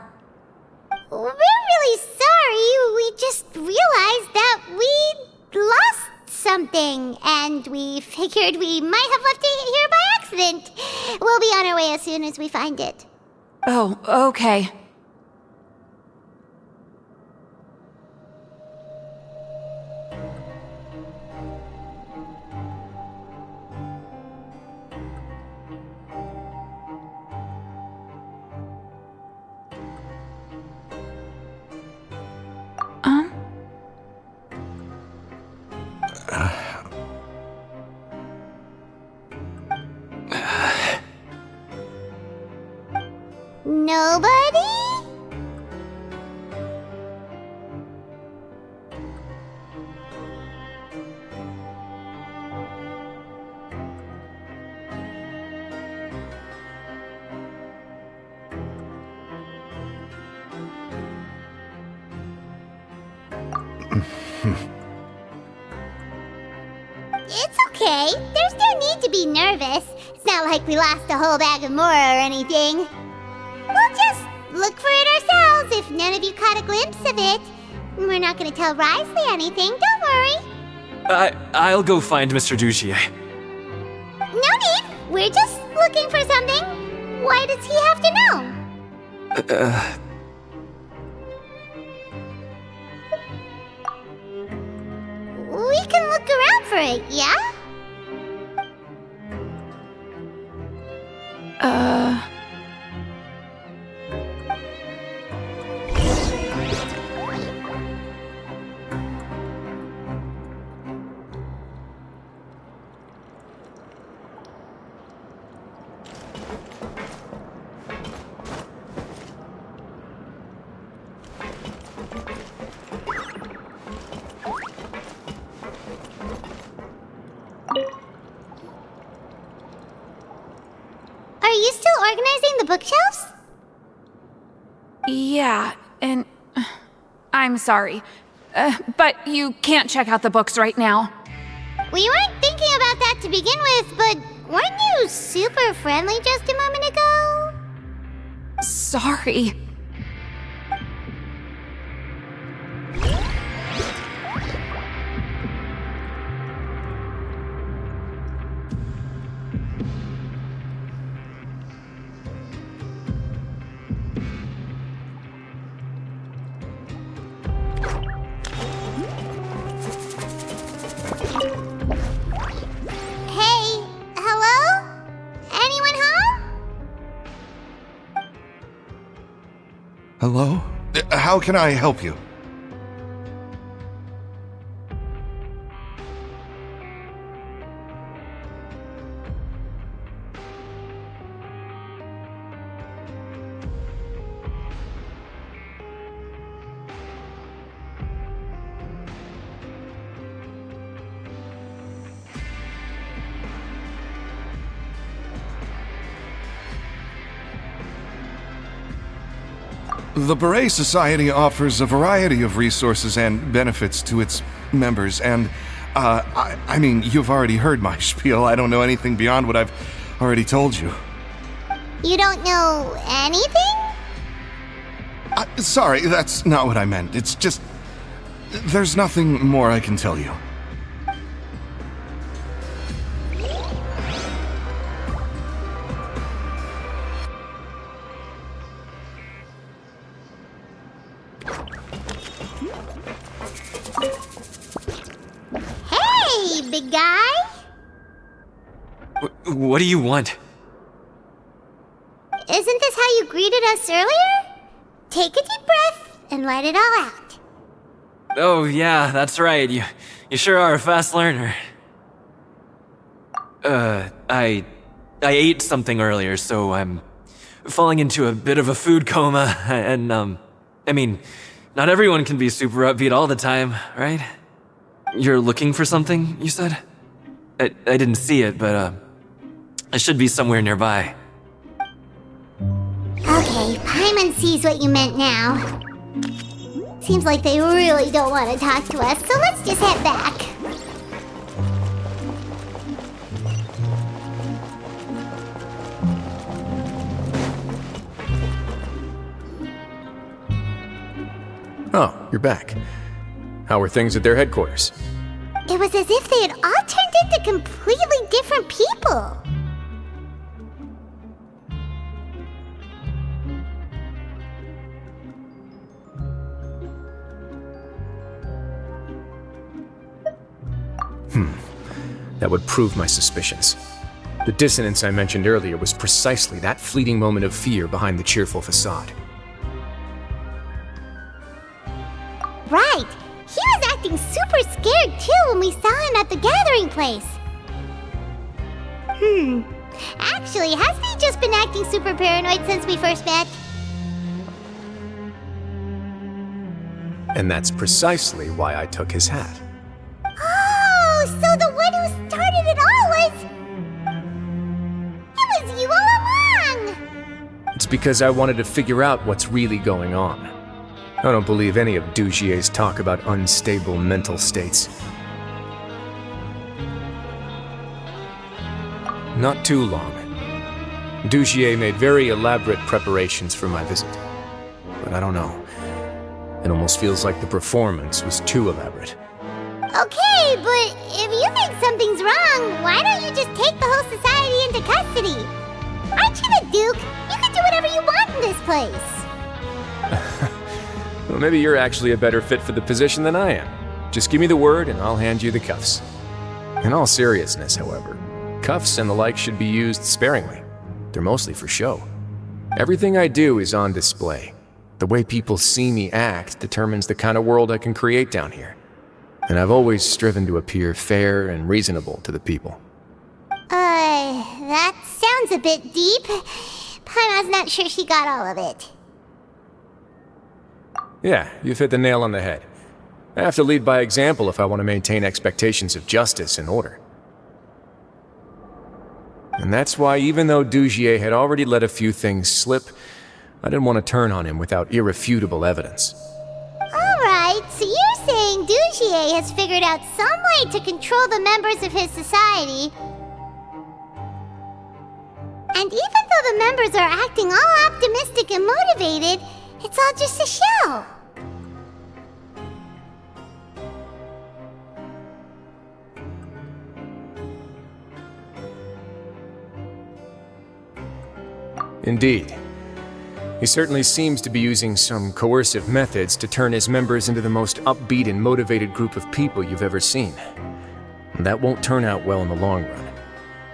We're really sorry. We just realized that we lost something, and we figured we might have left it here by accident. We'll be on our way as soon as we find it. Oh, okay. Nobody? It's okay. There's no need to be nervous. It's not like we lost a whole bag of Mora or anything. We'll just look for it ourselves if none of you caught a glimpse of it. We're not gonna tell Wriothessley anything, don't worry. I'll go find Mr. Dugier. No need. We're just looking for something. Why does he have to know? We can look around for it, yeah? Are you still organizing the bookshelves? Yeah, and... I'm sorry. But you can't check out the books right now. We weren't thinking about that to begin with, but weren't you super friendly just a moment ago? Sorry. Hey, hello? Anyone home? Hello? How can I help you? The Beret Society offers a variety of resources and benefits to its members, and, I mean, you've already heard my spiel. I don't know anything beyond what I've already told you. You don't know anything? Sorry, that's not what I meant. It's just... there's nothing more I can tell you. big guy? What do you want? Isn't this how you greeted us earlier? Take a deep breath and let it all out. Oh, yeah, that's right. You sure are a fast learner. I ate something earlier, so I'm falling into a bit of a food coma, and, I mean, not everyone can be super upbeat all the time, right? You're looking for something, you said? I didn't see it, but, it should be somewhere nearby. Okay, Paimon sees what you meant now. Seems like they really don't want to talk to us, so let's just head back. Oh, you're back. How are things at their headquarters? It was as if they had all turned into completely different people. That would prove my suspicions. The dissonance I mentioned earlier was precisely that fleeting moment of fear behind the cheerful facade. Right. He was acting super scared too when we saw him at the gathering place. Actually, hasn't he just been acting super paranoid since we first met? And that's precisely why I took his hat. Oh, so the one who started it all was... It was you all along! It's because I wanted to figure out what's really going on. I don't believe any of Dugier's talk about unstable mental states. Not too long. Dugier made very elaborate preparations for my visit. But I don't know. It almost feels like the performance was too elaborate. Okay, but if you think something's wrong, why don't you just take the whole society into custody? Aren't you the Duke? You can do whatever you want in this place. Well, maybe you're actually a better fit for the position than I am. Just give me the word and I'll hand you the cuffs. In all seriousness, however, cuffs and the like should be used sparingly. They're mostly for show. Everything I do is on display. The way people see me act determines the kind of world I can create down here. And I've always striven to appear fair and reasonable to the people. That sounds a bit deep. Paimon's not sure she got all of it. Yeah, you've hit the nail on the head. I have to lead by example if I want to maintain expectations of justice and order. And that's why even though Dugier had already let a few things slip, I didn't want to turn on him without irrefutable evidence. Alright, so you're saying Dugier has figured out some way to control the members of his society. And even though the members are acting all optimistic and motivated, it's all just a show. Indeed. He certainly seems to be using some coercive methods to turn his members into the most upbeat and motivated group of people you've ever seen. And that won't turn out well in the long run.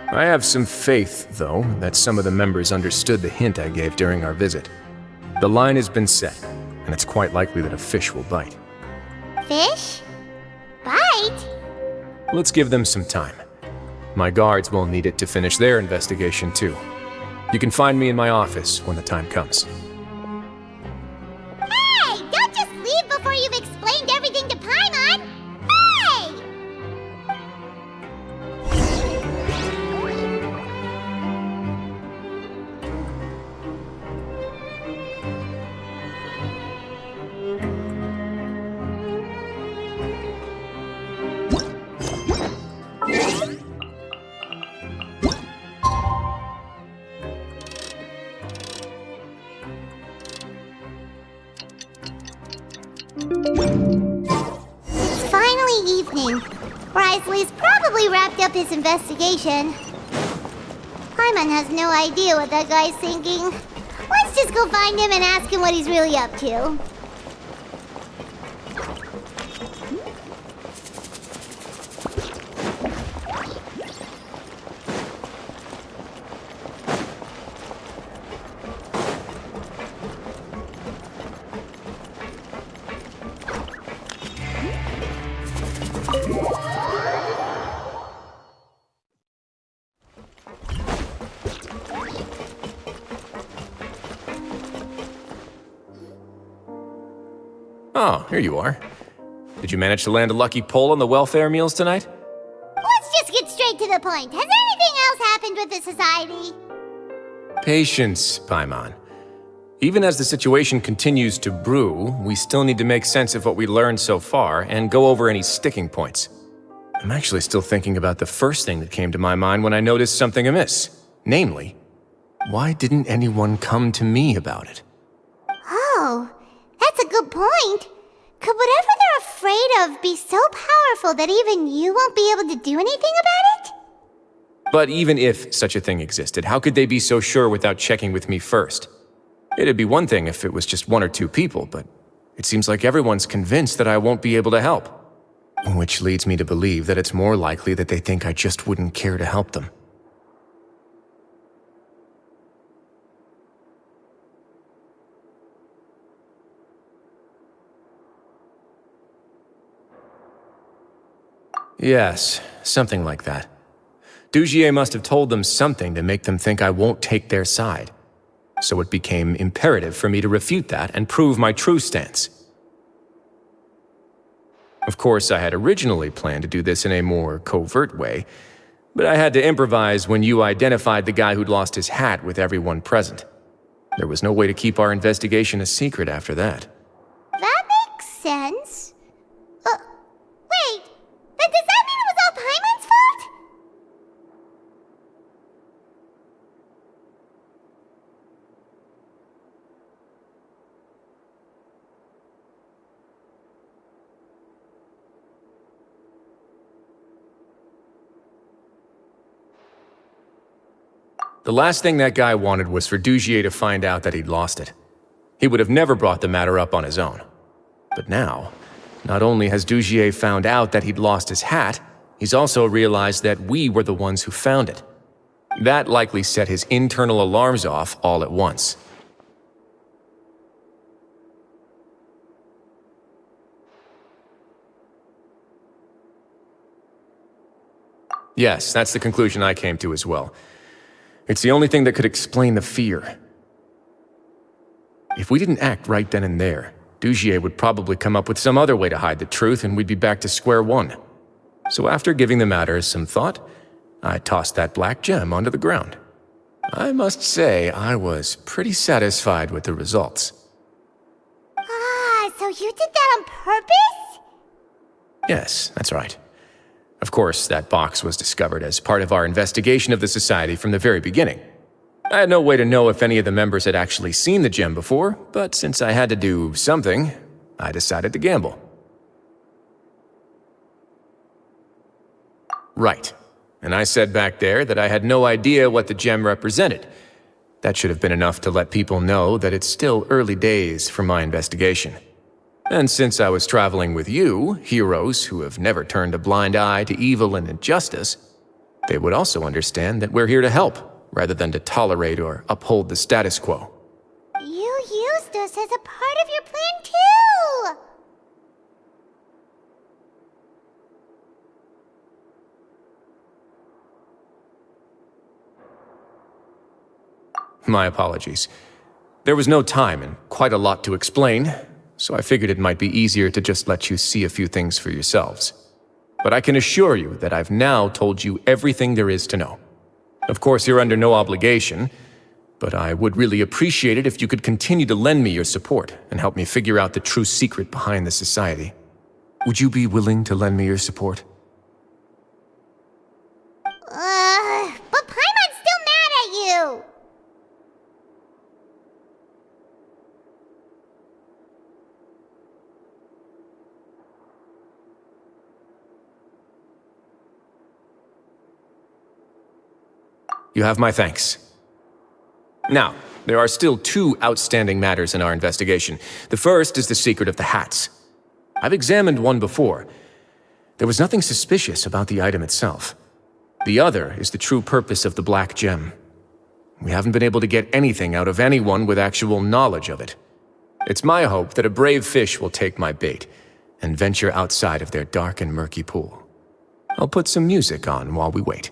I have some faith, though, that some of the members understood the hint I gave during our visit. The line has been set, and it's quite likely that a fish will bite. Fish? Bite? Let's give them some time. My guards will need it to finish their investigation, too. You can find me in my office when the time comes. Hey! Don't just leave before you've explained everything to Paimon! Hey! It's finally evening. Wriothessley's probably wrapped up his investigation. Paimon has no idea what that guy's thinking. Let's just go find him and ask him what he's really up to. Oh, here you are. Did you manage to land a lucky pull on the welfare meals tonight? Let's just get straight to the point. Has anything else happened with the society? Patience, Paimon. Even as the situation continues to brew, we still need to make sense of what we learned so far and go over any sticking points. I'm actually still thinking about the first thing that came to my mind when I noticed something amiss. Namely, why didn't anyone come to me about it? Oh, that's a good point. Could whatever they're afraid of be so powerful that even you won't be able to do anything about it? But even if such a thing existed, how could they be so sure without checking with me first? It'd be one thing if it was just one or two people, but it seems like everyone's convinced that I won't be able to help. Which leads me to believe that it's more likely that they think I just wouldn't care to help them. Yes, something like that. Dugier must have told them something to make them think I won't take their side. So it became imperative for me to refute that and prove my true stance. Of course, I had originally planned to do this in a more covert way, but I had to improvise when you identified the guy who'd lost his hat with everyone present. There was no way to keep our investigation a secret after that. That makes sense. Wait, but does that mean it was all Paimon's fault? The last thing that guy wanted was for Dugier to find out that he'd lost it. He would have never brought the matter up on his own. But now, not only has Dugier found out that he'd lost his hat, he's also realized that we were the ones who found it. That likely set his internal alarms off all at once. Yes, that's the conclusion I came to as well. It's the only thing that could explain the fear. If we didn't act right then and there, Dugier would probably come up with some other way to hide the truth and we'd be back to square one. So after giving the matter some thought, I tossed that black gem onto the ground. I must say, I was pretty satisfied with the results. Ah, so you did that on purpose? Yes, that's right. Of course, that box was discovered as part of our investigation of the society from the very beginning. I had no way to know if any of the members had actually seen the gem before, but since I had to do something, I decided to gamble. Right. And I said back there that I had no idea what the gem represented. That should have been enough to let people know that it's still early days for my investigation. And since I was traveling with you, heroes who have never turned a blind eye to evil and injustice, they would also understand that we're here to help, rather than to tolerate or uphold the status quo. You used us as a part of your plan too! My apologies. There was no time and quite a lot to explain, so I figured it might be easier to just let you see a few things for yourselves. But I can assure you that I've now told you everything there is to know. Of course, you're under no obligation, but I would really appreciate it if you could continue to lend me your support and help me figure out the true secret behind the society. Would you be willing to lend me your support? But Paimon's still mad at you! You have my thanks. Now, there are still two outstanding matters in our investigation. The first is the secret of the hats. I've examined one before. There was nothing suspicious about the item itself. The other is the true purpose of the black gem. We haven't been able to get anything out of anyone with actual knowledge of it. It's my hope that a brave fish will take my bait and venture outside of their dark and murky pool. I'll put some music on while we wait.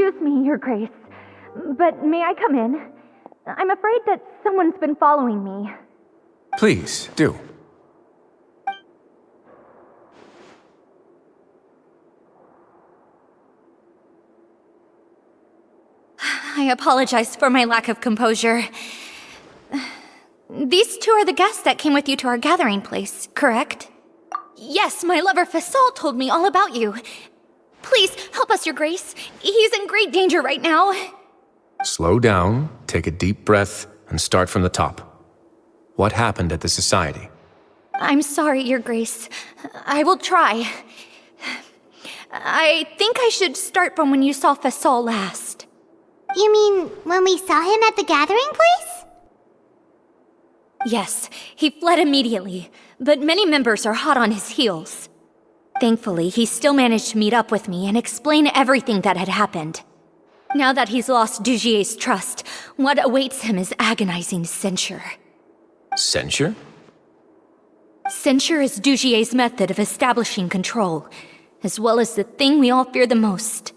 Excuse me, Your Grace, but may I come in? I'm afraid that someone's been following me. Please, do. I apologize for my lack of composure. These two are the guests that came with you to our gathering place, correct? Yes, my lover Fasol told me all about you. Please, help us, Your Grace. He's in great danger right now. Slow down, take a deep breath, and start from the top. What happened at the society? I'm sorry, Your Grace. I will try. I think I should start from when you saw Fasol last. You mean when we saw him at the gathering place? Yes, he fled immediately, but many members are hot on his heels. Thankfully, he still managed to meet up with me and explain everything that had happened. Now that he's lost Dugier's trust, what awaits him is agonizing censure. Censure? Censure is Dugier's method of establishing control, as well as the thing we all fear the most.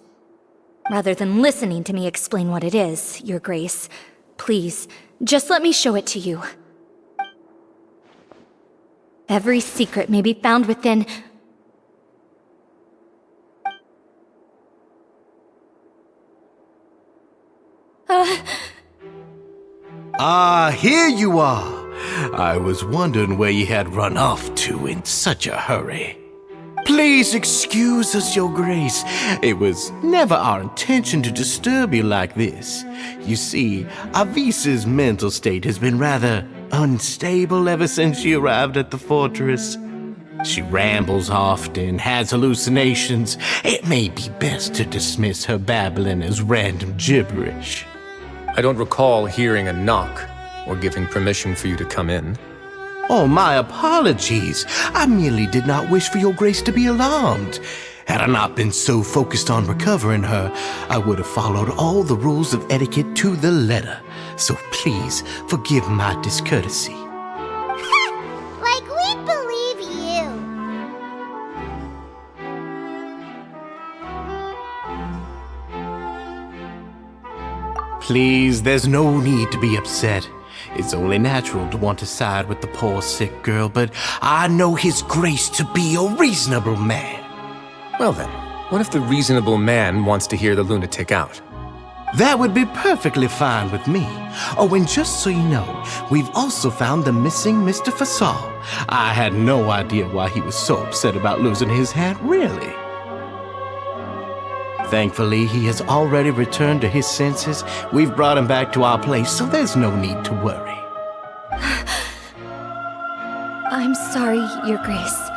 Rather than listening to me explain what it is, Your Grace, please, just let me show it to you. Every secret may be found within... Here you are. I was wondering where you had run off to in such a hurry. Please excuse us, Your Grace. It was never our intention to disturb you like this. You see, Avisa's mental state has been rather unstable ever since she arrived at the fortress. She rambles often, has hallucinations. It may be best to dismiss her babbling as random gibberish. I don't recall hearing a knock or giving permission for you to come in. Oh, my apologies. I merely did not wish for Your Grace to be alarmed. Had I not been so focused on recovering her, I would have followed all the rules of etiquette to the letter. So please forgive my discourtesy. Like we'd believe you. Please, there's no need to be upset. It's only natural to want to side with the poor sick girl, but I know His Grace to be a reasonable man. Well then, what if the reasonable man wants to hear the lunatic out? That would be perfectly fine with me. Oh, and just so you know, we've also found the missing Mr. Fasol. I had no idea why he was so upset about losing his hat, really. Thankfully, he has already returned to his senses. We've brought him back to our place, so there's no need to worry. I'm sorry, Your Grace.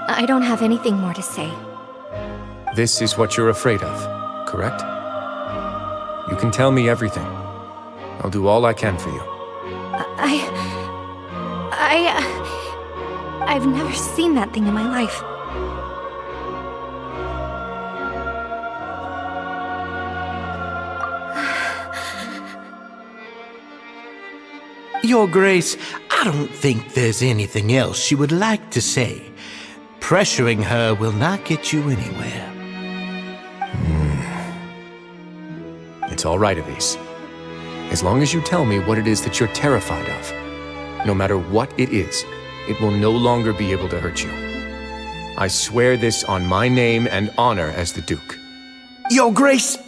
I don't have anything more to say. This is what you're afraid of, correct? You can tell me everything. I'll do all I can for you. I've never seen that thing in my life. Your Grace, I don't think there's anything else she would like to say. Pressuring her will not get you anywhere. It's all right, Elise. As long as you tell me what it is that you're terrified of, no matter what it is, it will no longer be able to hurt you. I swear this on my name and honor as the Duke. Your Grace,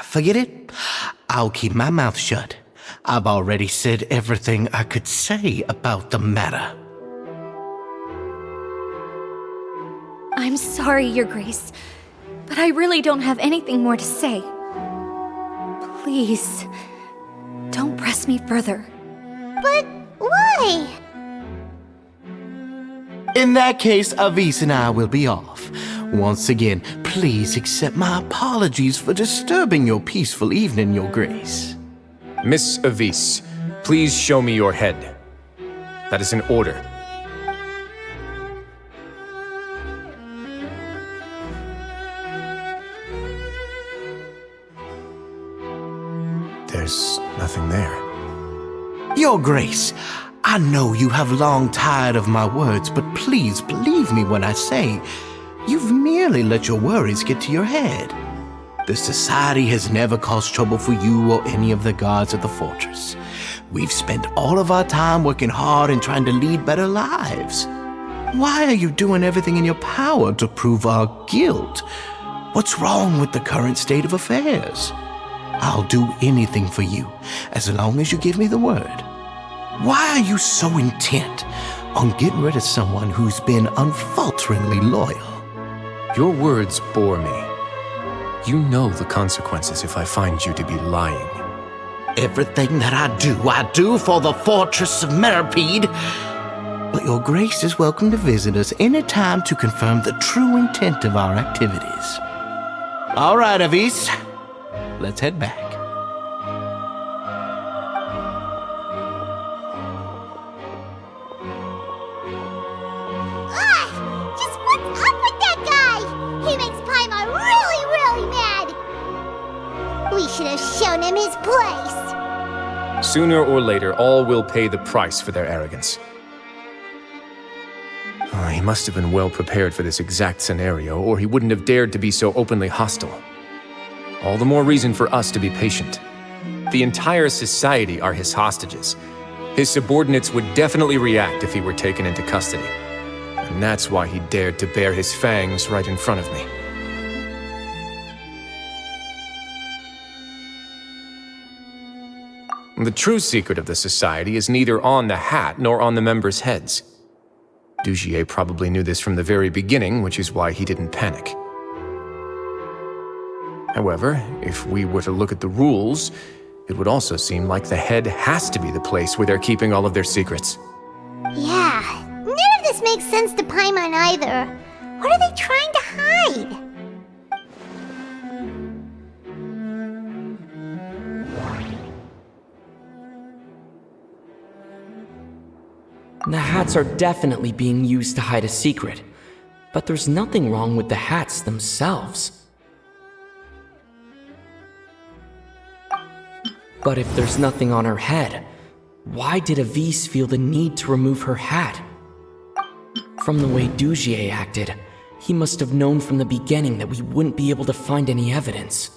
forget it. I'll keep my mouth shut. I've already said everything I could say about the matter. I'm sorry, Your Grace, but I really don't have anything more to say. Please, don't press me further. But why? In that case, Avis and I will be off. Once again, please accept my apologies for disturbing your peaceful evening, Your Grace. Miss Avis, please show me your head. That is an order. There's nothing there. Your Grace, I know you have long tired of my words, but please believe me when I say you've merely let your worries get to your head. The Society has never caused trouble for you or any of the guards of the fortress. We've spent all of our time working hard and trying to lead better lives. Why are you doing everything in your power to prove our guilt? What's wrong with the current state of affairs? I'll do anything for you, as long as you give me the word. Why are you so intent on getting rid of someone who's been unfalteringly loyal? Your words bore me. You know the consequences if I find you to be lying. Everything that I do for the Fortress of Meripede. But your grace is welcome to visit us any time to confirm the true intent of our activities. All right, Avis. Let's head back. Just what's up with that guy? He makes Paimon really, really mad. We should have shown him his place. Sooner or later, all will pay the price for their arrogance. He must have been well prepared for this exact scenario, or he wouldn't have dared to be so openly hostile. All the more reason for us to be patient. The entire society are his hostages. His subordinates would definitely react if he were taken into custody. And that's why he dared to bare his fangs right in front of me. The true secret of the society is neither on the hat nor on the members' heads. Dugier probably knew this from the very beginning, which is why he didn't panic. However, if we were to look at the rules, it would also seem like the head has to be the place where they're keeping all of their secrets. Yeah, none of this makes sense to Paimon either. What are they trying to hide? The hats are definitely being used to hide a secret, but there's nothing wrong with the hats themselves. But if there's nothing on her head, why did Avis feel the need to remove her hat? From the way Dugier acted, he must have known from the beginning that we wouldn't be able to find any evidence.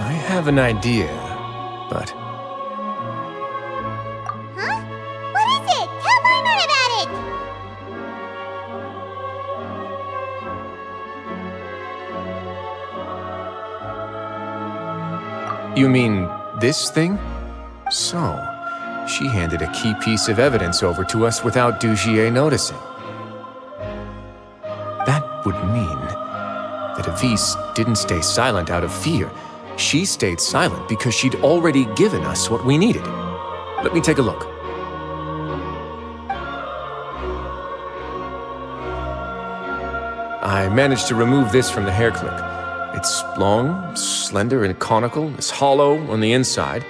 I have an idea, but... Huh? What is it? Tell Paimon about it! You mean this thing? So, she handed a key piece of evidence over to us without Dugier noticing. That would mean that Avis didn't stay silent out of fear. She stayed silent because she'd already given us what we needed. Let me take a look. I managed to remove this from the hair clip. It's long, slender, and conical, it's hollow on the inside,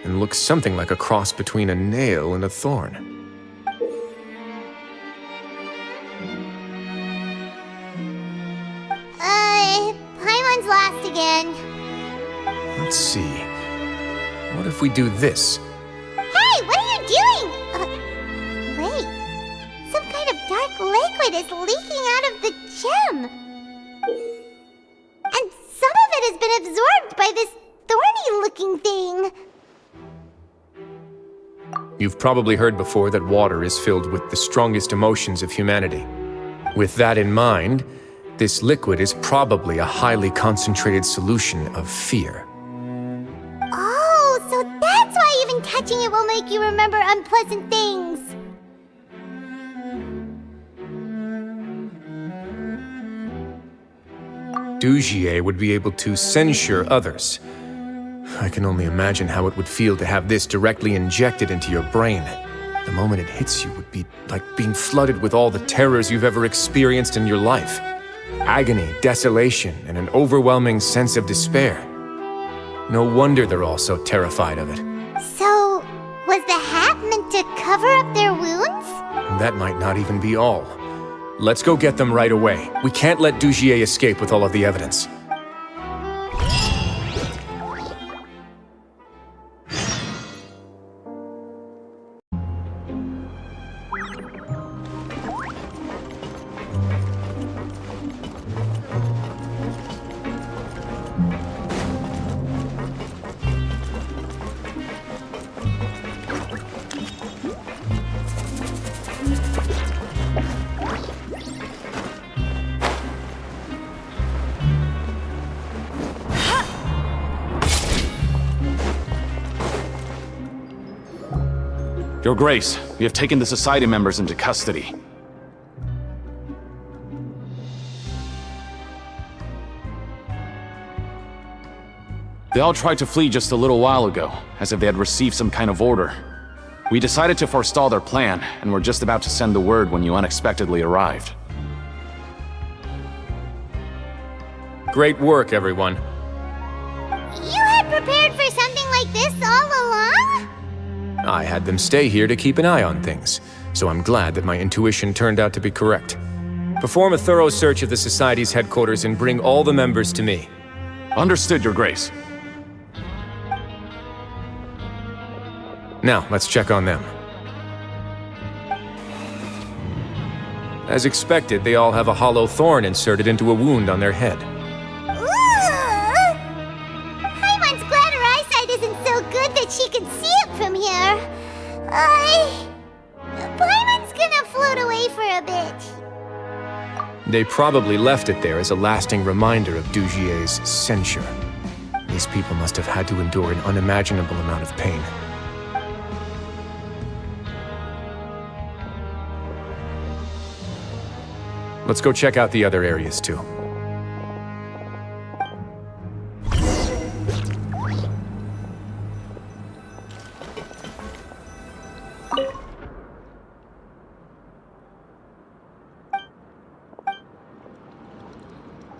and looks something like a cross between a nail and a thorn. Paimon's lost again. Let's see. What if we do this? Hey, what are you doing? Wait. Some kind of dark liquid is leaking out of the gem. And some of it has been absorbed by this thorny-looking thing. You've probably heard before that water is filled with the strongest emotions of humanity. With that in mind, this liquid is probably a highly concentrated solution of fear. Oh, so that's why even touching it will make you remember unpleasant things. Dugier would be able to censure others. I can only imagine how it would feel to have this directly injected into your brain. The moment it hits you would be like being flooded with all the terrors you've ever experienced in your life. Agony, desolation, and an overwhelming sense of despair. No wonder they're all so terrified of it. So, what Was the hat meant to cover up their wounds? That might not even be all. Let's go get them right away. We can't let Dugier escape with all of the evidence. Your Grace, we have taken the Society members into custody. They all tried to flee just a little while ago, as if they had received some kind of order. We decided to forestall their plan, and were just about to send the word when you unexpectedly arrived. Great work, everyone. You had prepared for something like this all along? I had them stay here to keep an eye on things, so I'm glad that my intuition turned out to be correct. Perform a thorough search of the Society's headquarters and bring all the members to me. Understood, Your Grace. Now, let's check on them. As expected, they all have a hollow thorn inserted into a wound on their head. Paimon's glad her eyesight isn't so good that she can see it from here. Paimon's gonna float away for a bit. They probably left it there as a lasting reminder of Dugier's censure. These people must have had to endure an unimaginable amount of pain. Let's go check out the other areas, too.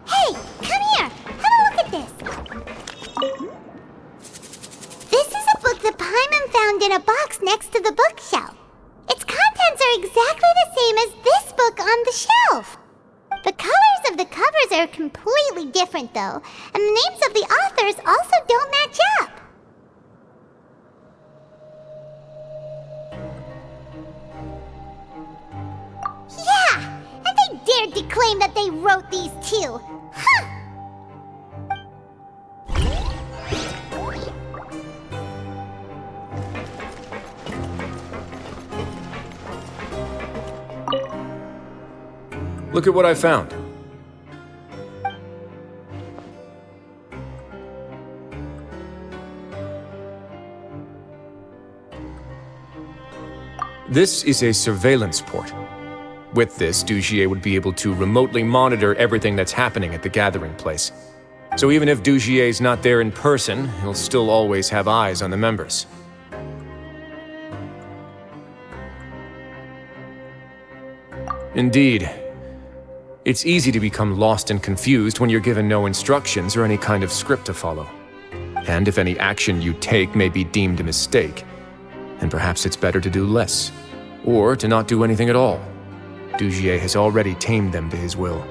Hey, come here! Have a look at this! This is a book that Paimon found in a box next to the bookshelf. Its contents are exactly the same as this book on the shelf. The colors of the covers are completely different, though, and the names of the authors also don't match up. Yeah, and they dared to claim that they wrote these too. Huh! Look at what I found. This is a surveillance port. With this, Dugier would be able to remotely monitor everything that's happening at the gathering place. So even if Dugier's not there in person, he'll still always have eyes on the members. Indeed. It's easy to become lost and confused when you're given no instructions or any kind of script to follow. And if any action you take may be deemed a mistake, then perhaps it's better to do less, or to not do anything at all. Dugier has already tamed them to his will.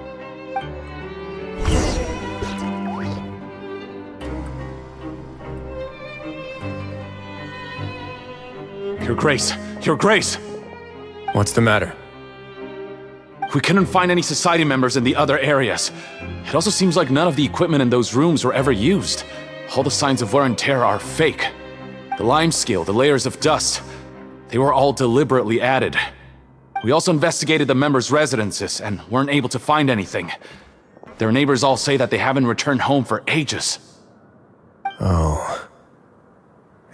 Your Grace! Your Grace! What's the matter? We couldn't find any Society members in the other areas. It also seems like none of the equipment in those rooms were ever used. All the signs of wear and tear are fake. The lime scale, the layers of dust, they were all deliberately added. We also investigated the members' residences and weren't able to find anything. Their neighbors all say that they haven't returned home for ages. Oh.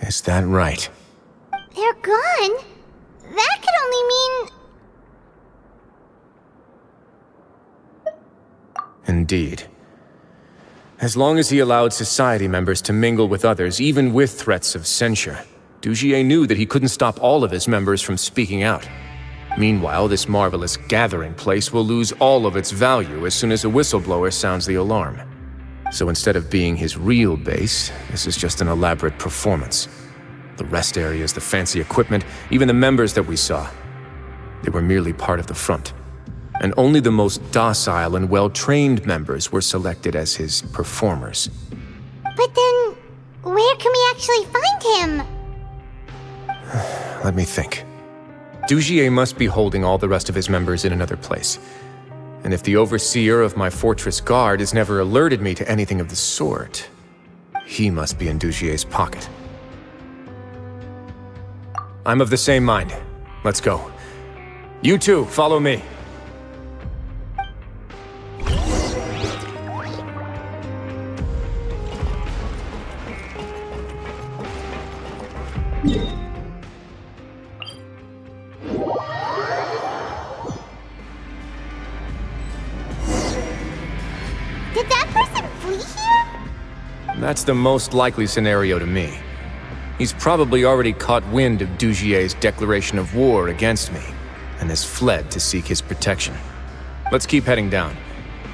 Is that right? They're gone? That could only mean... Indeed. As long as he allowed Society members to mingle with others, even with threats of censure, Dugier knew that he couldn't stop all of his members from speaking out. Meanwhile, this marvelous gathering place will lose all of its value as soon as a whistleblower sounds the alarm. So instead of being his real base, this is just an elaborate performance. The rest areas, the fancy equipment, even the members that we saw. They were merely part of the front. And only the most docile and well-trained members were selected as his performers. But then, where can we actually find him? Let me think. Dugier must be holding all the rest of his members in another place. And if the overseer of my fortress guard has never alerted me to anything of the sort, he must be in Dugier's pocket. I'm of the same mind. Let's go. You two, follow me. Did that person flee here? That's the most likely scenario to me. He's probably already caught wind of Dugier's declaration of war against me, and has fled to seek his protection. Let's keep heading down.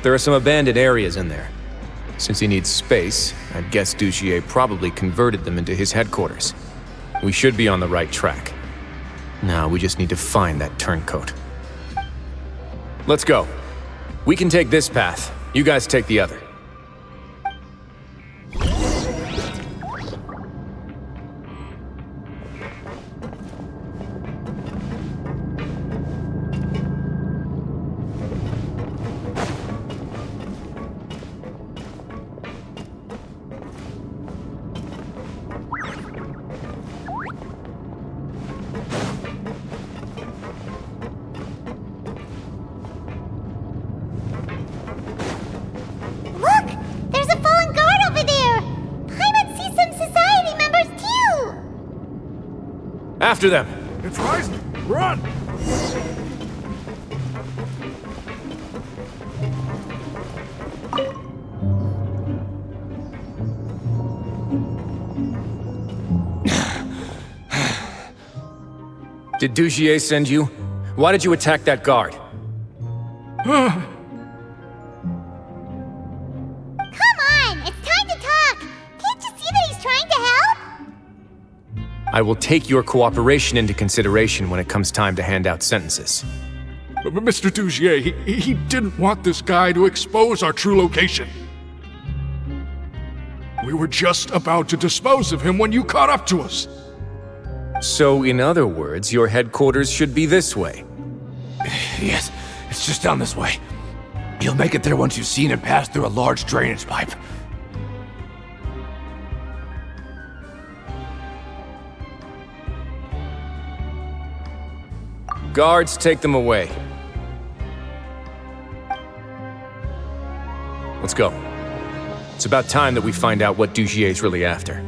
There are some abandoned areas in there. Since he needs space, I'd guess Dugier probably converted them into his headquarters. We should be on the right track. Now we just need to find that turncoat. Let's go. We can take this path. You guys take the other. Look! There's a fallen guard over there! Paimon sees some society members too! After them! It's rising! Run! Did Dugier send you? Why did you attack that guard? Come on! It's time to talk! Can't you see that he's trying to help? I will take your cooperation into consideration when it comes time to hand out sentences. But Mr. Dugier, he didn't want this guy to expose our true location. We were just about to dispose of him when you caught up to us. So, in other words, your headquarters should be this way. Yes, it's just down this way. You'll make it there once you've seen him pass through a large drainage pipe. Guards, take them away. Let's go. It's about time that we find out what Dugier's really after.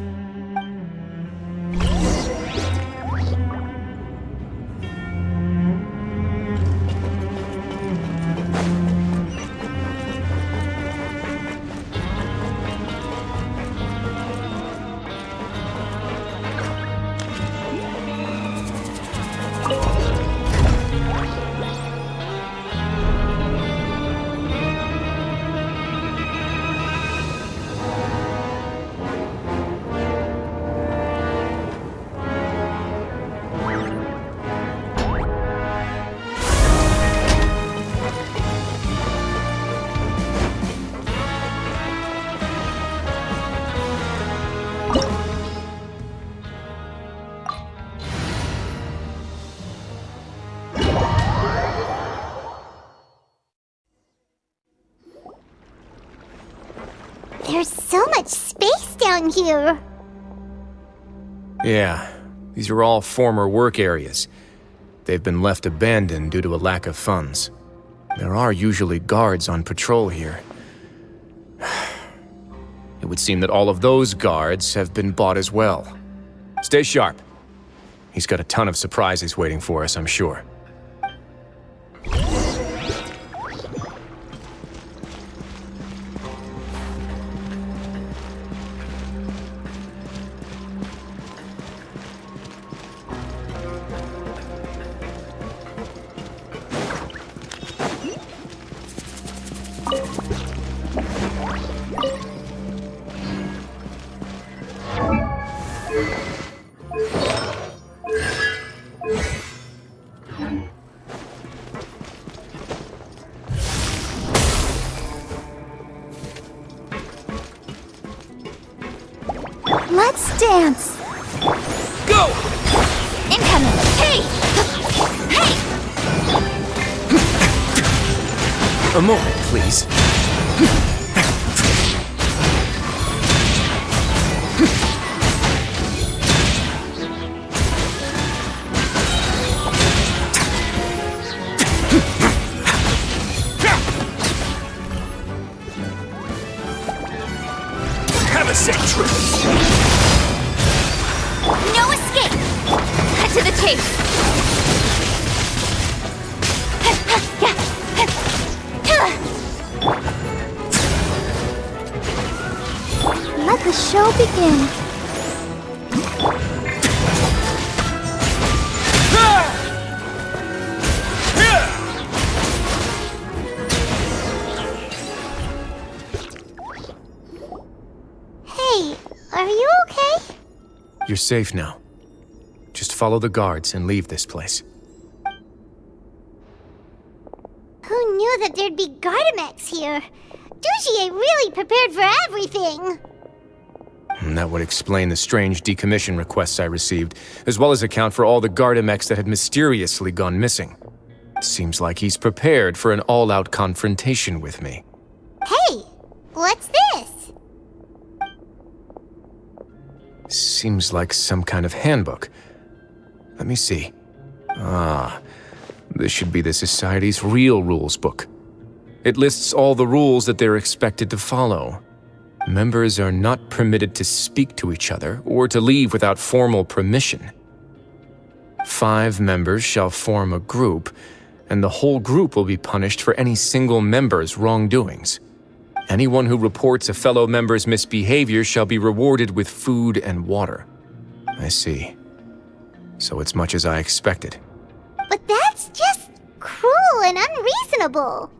There's so much space down here! Yeah, these are all former work areas. They've been left abandoned due to a lack of funds. There are usually guards on patrol here. It would seem that all of those guards have been bought as well. Stay sharp. He's got a ton of surprises waiting for us, I'm sure. dance! Go! Incoming! Hey! Hey! A moment, please. Have a sick trip! No escape! Cut to the chase! Let the show begin. Hey, are you okay? You're safe now. Just follow the guards and leave this place. Who knew that there'd be Gardamex here? Dugier really prepared for everything! And that would explain the strange decommission requests I received, as well as account for all the Gardamex that had mysteriously gone missing. Seems like he's prepared for an all-out confrontation with me. Hey, what's this? Seems like some kind of handbook. Let me see. Ah, this should be the Society's real rules book. It lists all the rules that they're expected to follow. Members are not permitted to speak to each other or to leave without formal permission. 5 members shall form a group, and the whole group will be punished for any single member's wrongdoings. Anyone who reports a fellow member's misbehavior shall be rewarded with food and water. I see. So it's much as I expected. But that's just cruel and unreasonable.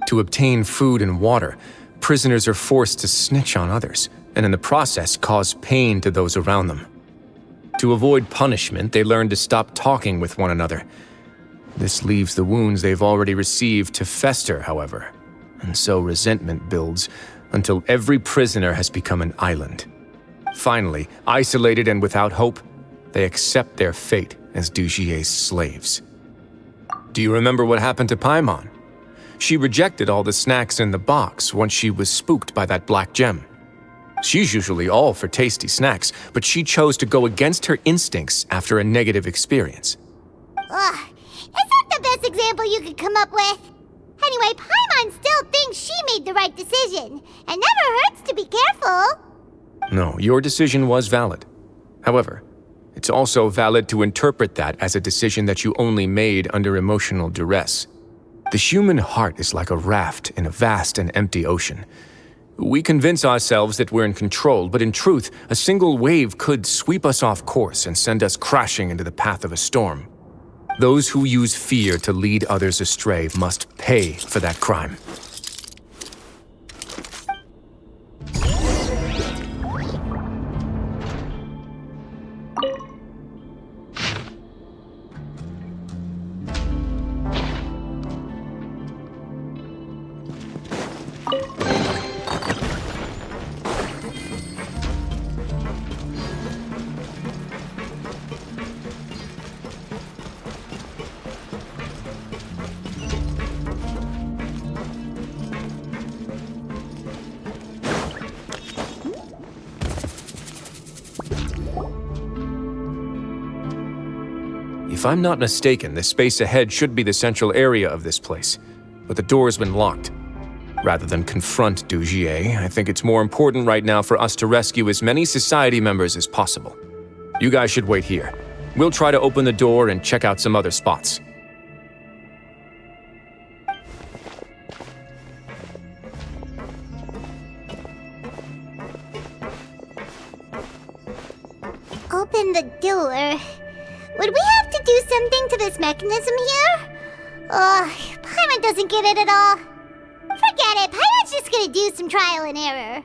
To obtain food and water, prisoners are forced to snitch on others, and in the process cause pain to those around them. To avoid punishment, they learn to stop talking with one another. This leaves the wounds they've already received to fester, however, and so resentment builds until every prisoner has become an island. Finally, isolated and without hope, they accept their fate as Dugier's slaves. Do you remember what happened to Paimon? She rejected all the snacks in the box once she was spooked by that black gem. She's usually all for tasty snacks, but she chose to go against her instincts after a negative experience. Ugh, is that the best example you could come up with? Anyway, Paimon still thinks she made the right decision, and never hurts to be careful. No, your decision was valid. However, it's also valid to interpret that as a decision that you only made under emotional duress. The human heart is like a raft in a vast and empty ocean. We convince ourselves that we're in control, but in truth, a single wave could sweep us off course and send us crashing into the path of a storm. Those who use fear to lead others astray must pay for that crime. If I'm not mistaken, the space ahead should be the central area of this place, but the door's been locked. Rather than confront Dugier, I think it's more important right now for us to rescue as many Society members as possible. You guys should wait here. We'll try to open the door and check out some other spots. Open the door. Would we have to do something to this mechanism here? Paimon doesn't get it at all. Forget it, Paimon's just gonna do some trial and error.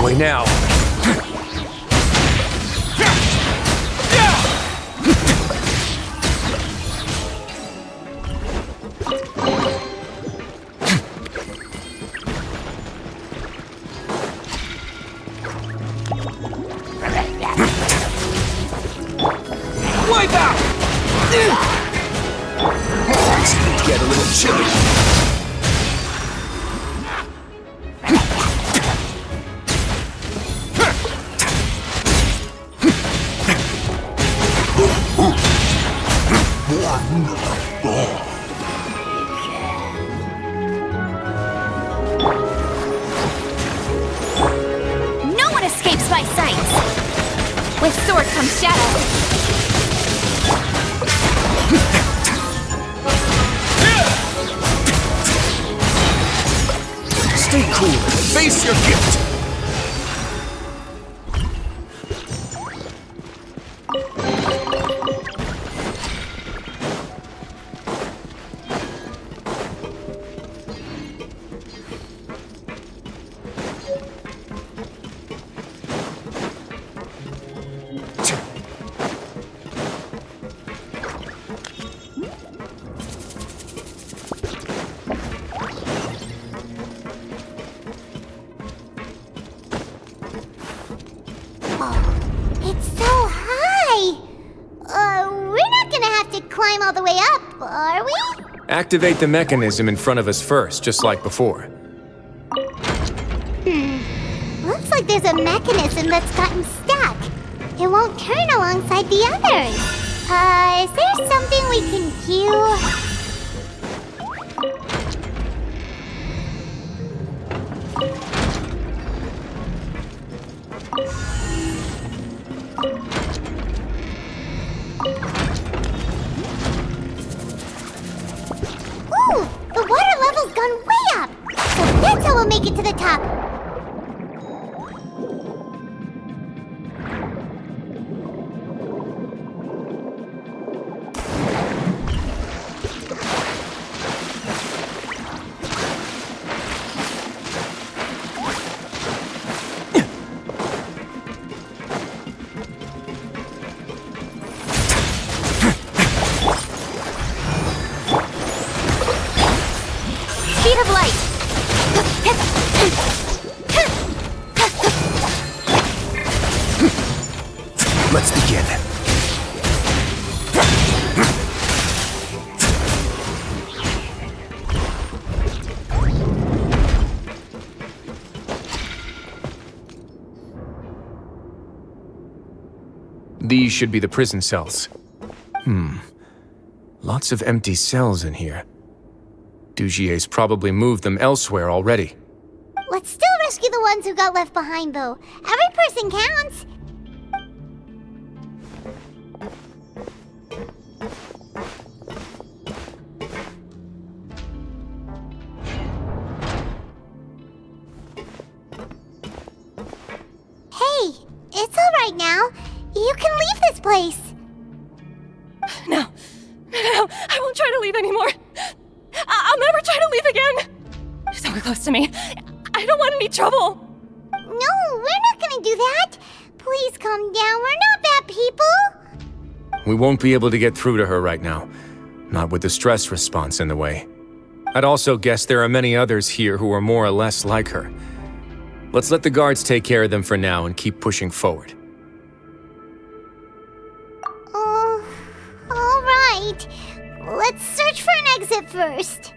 my way now. Wipe out! Get a little chilly. No one escapes my sight! With sword comes shadow. Stay cool and face your gift. It's so high! We're not gonna have to climb all the way up, are we? Activate the mechanism in front of us first, just like before. Looks like there's a mechanism that's gotten stuck. It won't turn alongside the others. Is there something we can do? Ooh! The water level's gone way up! So that's how we'll make it to the top. Speed of light! Let's begin. These should be the prison cells. Lots of empty cells in here. Dugier's probably moved them elsewhere already. Let's still rescue the ones who got left behind, though. Every person counts. Hey, it's all right now. You can leave this place. No, I won't try to leave anymore. I'll never try to leave again. Don't get close to me. I don't want any trouble. No, we're not gonna do that. Please calm down. We're not bad people. We won't be able to get through to her right now. Not with the stress response in the way. I'd also guess there are many others here who are more or less like her. Let's let the guards take care of them for now and keep pushing forward. All right. Let's search for an exit first.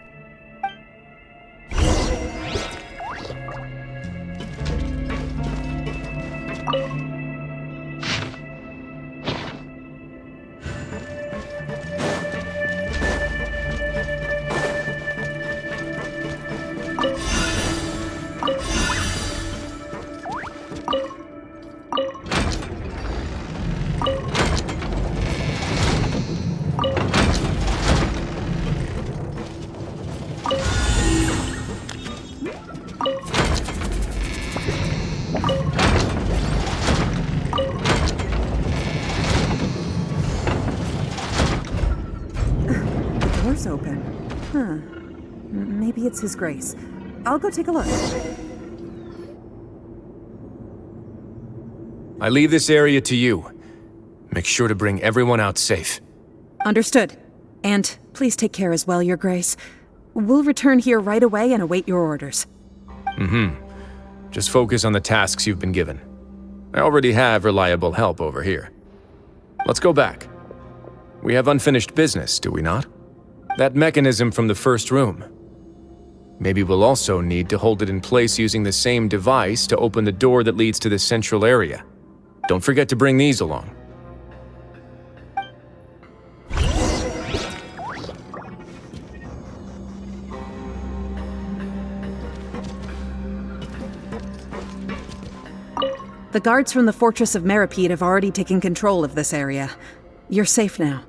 Door's open. Maybe it's His Grace. I'll go take a look. I leave this area to you. Make sure to bring everyone out safe. Understood. And please take care as well, Your Grace. We'll return here right away and await your orders. Just focus on the tasks you've been given. I already have reliable help over here. Let's go back. We have unfinished business, do we not? That mechanism from the first room. Maybe we'll also need to hold it in place using the same device to open the door that leads to the central area. Don't forget to bring these along. The guards from the Fortress of Meripede have already taken control of this area. You're safe now.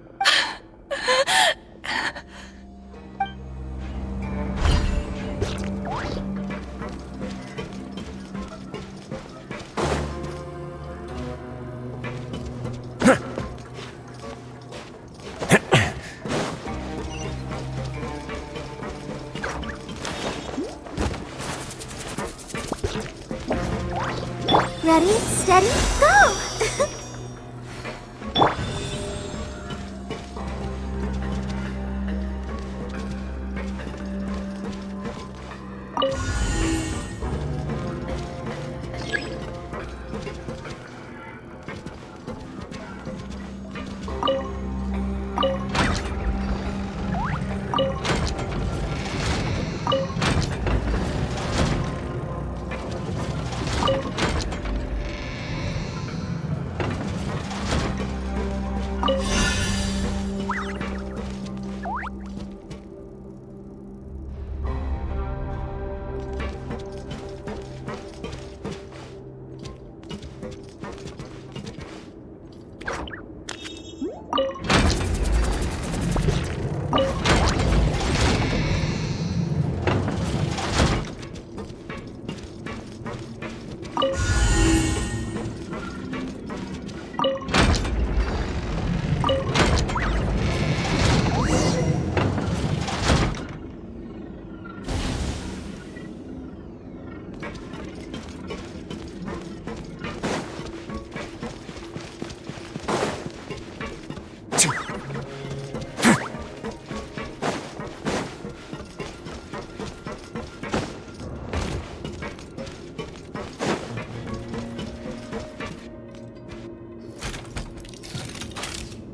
Ready, steady, go!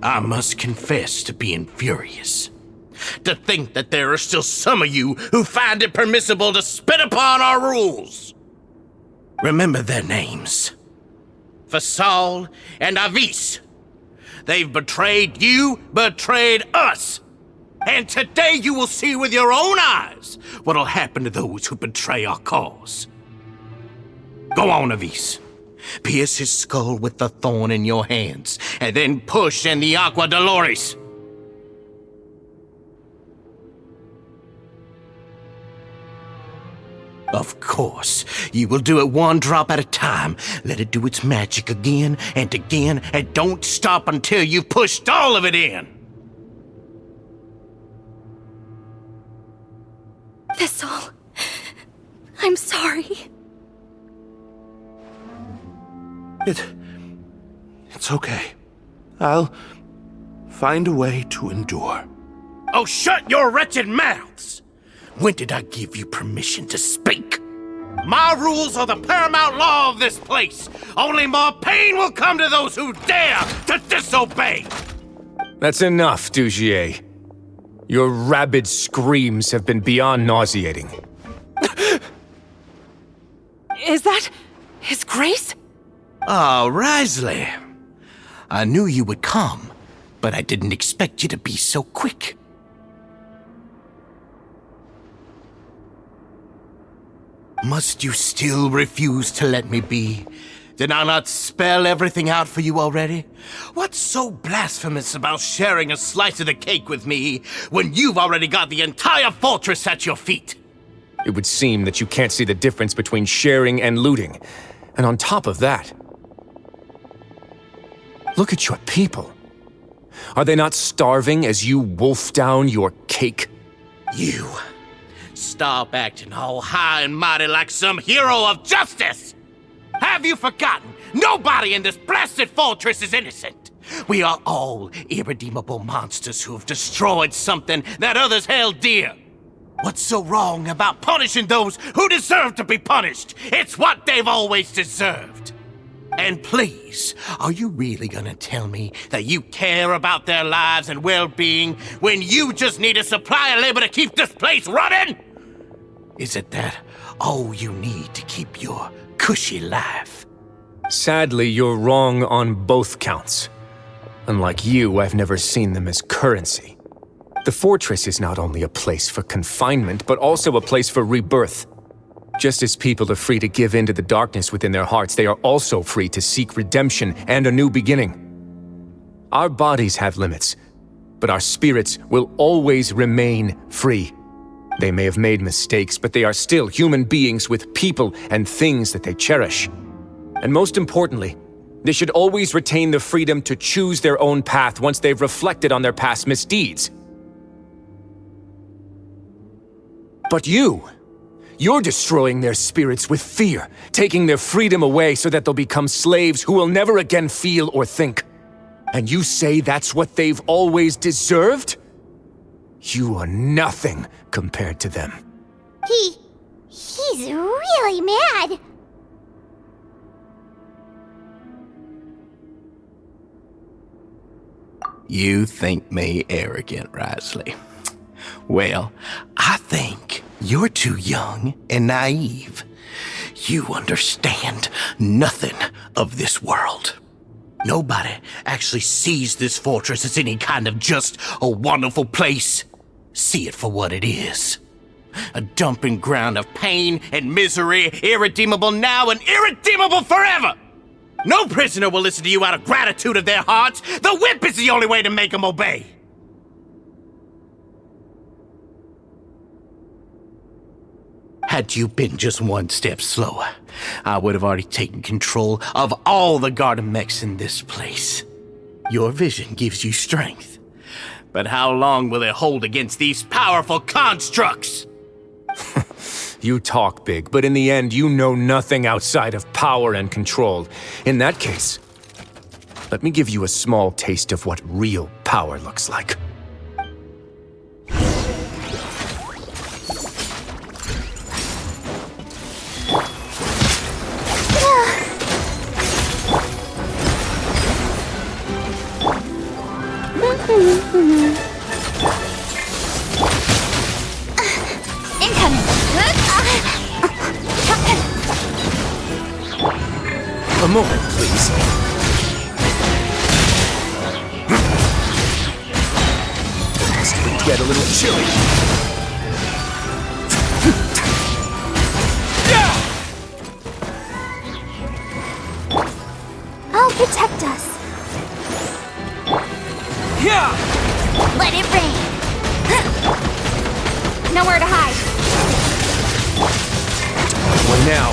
I must confess to being furious. To think that there are still some of you who find it permissible to spit upon our rules. Remember their names. Fasal and Avis. They've betrayed you, betrayed us. And today you will see with your own eyes what'll happen to those who betray our cause. Go on, Avis. Pierce his skull with the thorn in your hands, and then push in the Aqua Dolores. Of course, you will do it one drop at a time. Let it do its magic again, and don't stop until you've pushed all of it in. Thistle, I'm sorry. It's okay. I'll find a way to endure. Oh, shut your wretched mouths! When did I give you permission to speak? My rules are the paramount law of this place. Only more pain will come to those who dare to disobey. That's enough, Dugier. Your rabid screams have been beyond nauseating. Is that His Grace? Ah, Wriothessley. I knew you would come, but I didn't expect you to be so quick. Must you still refuse to let me be? Did I not spell everything out for you already? What's so blasphemous about sharing a slice of the cake with me when you've already got the entire fortress at your feet? It would seem that you can't see the difference between sharing and looting. And on top of that, look at your people. Are they not starving as you wolf down your cake? You. Stop acting all high and mighty like some hero of justice! Have you forgotten Nobody in this blasted fortress is innocent. We are all irredeemable monsters who have destroyed something that others held dear. What's so wrong about punishing those who deserve to be punished? It's what they've always deserved. And please, are you really gonna tell me that you care about their lives and well-being when you just need a supply of labor to keep this place running? Is it that all you need to keep your cushy life? Sadly, you're wrong on both counts. Unlike you, I've never seen them as currency. The fortress is not only a place for confinement, but also a place for rebirth. Just as people are free to give in to the darkness within their hearts, they are also free to seek redemption and a new beginning. Our bodies have limits, but our spirits will always remain free. They may have made mistakes, but they are still human beings with people and things that they cherish. And most importantly, they should always retain the freedom to choose their own path once they've reflected on their past misdeeds. But you're destroying their spirits with fear, taking their freedom away so that they'll become slaves who will never again feel or think. And you say that's what they've always deserved? You are nothing compared to them. He's really mad. You think me arrogant, Wriothessley. Well, I think you're too young and naive. You understand nothing of this world. Nobody actually sees this fortress as any kind of just a wonderful place. See it for what it is. A dumping ground of pain and misery, irredeemable now and irredeemable forever! No prisoner will listen to you out of gratitude of their hearts. The whip is the only way to make them obey. Had you been just one step slower, I would have already taken control of all the garden mechs in this place. Your vision gives you strength. But how long will it hold against these powerful constructs? You talk big, but in the end, you know nothing outside of power and control. In that case, let me give you a small taste of what real power looks like. A moment, please. It's going to get a little chilly. I'll protect us. Let it rain. Nowhere to hide. What now?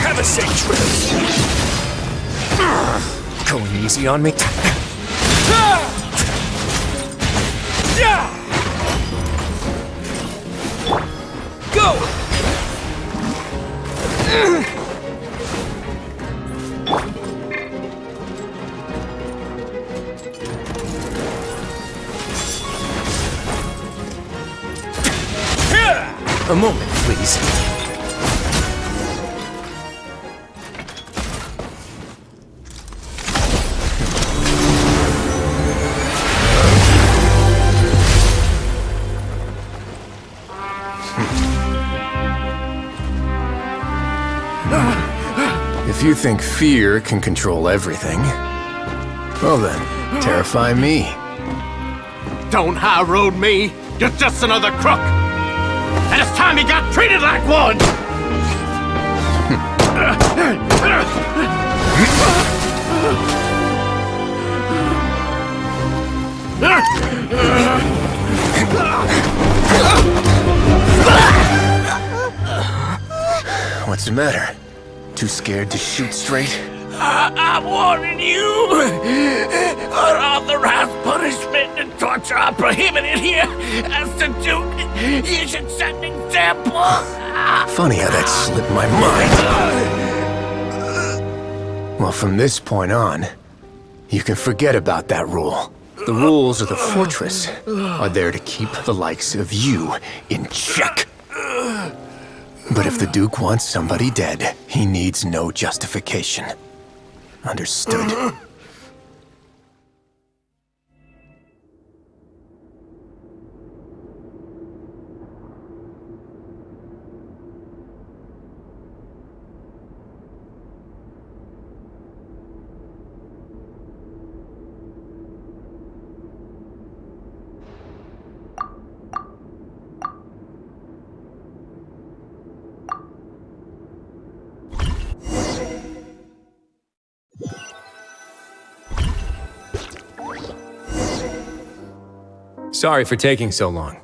Have a safe trip. Going easy on me. Go! A moment, please. If you think fear can control everything, well then, terrify me. Don't high road me. You're just another crook. And it's time you got treated like one! What's the matter? Too scared to shoot straight? I'm warning you. Unauthorized punishment and torture are prohibited here. As the Duke, you should set an example. Funny how that slipped my mind. Well, from this point on, you can forget about that rule. The rules of the fortress are there to keep the likes of you in check. But if the Duke wants somebody dead, he needs no justification. Understood? Sorry for taking so long.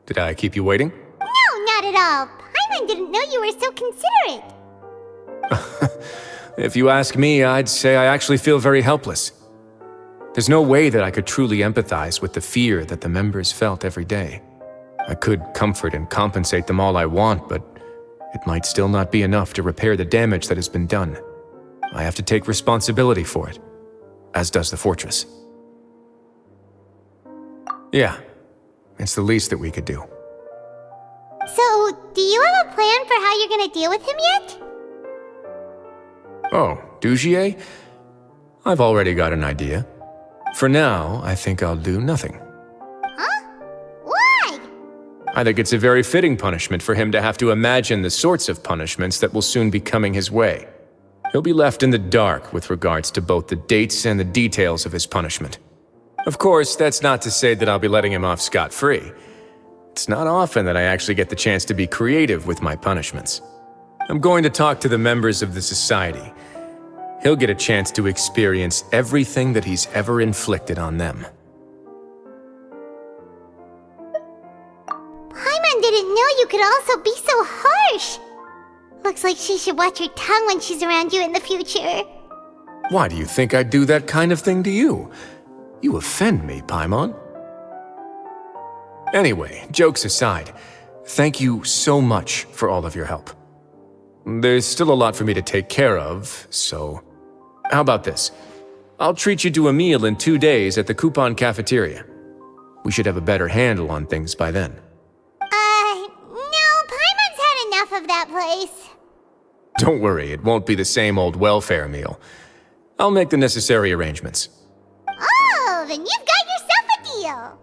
Did I keep you waiting? No, not at all. Paimon didn't know you were so considerate. If you ask me, I'd say I actually feel very helpless. There's no way that I could truly empathize with the fear that the members felt every day. I could comfort and compensate them all I want, but it might still not be enough to repair the damage that has been done. I have to take responsibility for it, as does the fortress. Yeah, it's the least that we could do. So, do you have a plan for how you're gonna deal with him yet? Oh, Dugier? I've already got an idea. For now, I think I'll do nothing. Huh? Why? I think it's a very fitting punishment for him to have to imagine the sorts of punishments that will soon be coming his way. He'll be left in the dark with regards to both the dates and the details of his punishment. Of course, that's not to say that I'll be letting him off scot-free. It's not often that I actually get the chance to be creative with my punishments. I'm going to talk to the members of the society. He'll get a chance to experience everything that he's ever inflicted on them. Paimon didn't know you could also be so harsh. Looks like she should watch her tongue when she's around you in the future. Why do you think I'd do that kind of thing to you? You offend me, Paimon. Anyway, jokes aside, thank you so much for all of your help. There's still a lot for me to take care of, so... How about this? I'll treat you to a meal in 2 days at the Coupon Cafeteria. We should have a better handle on things by then. No, Paimon's had enough of that place. Don't worry, it won't be the same old welfare meal. I'll make the necessary arrangements. Oh, then you've got yourself a deal.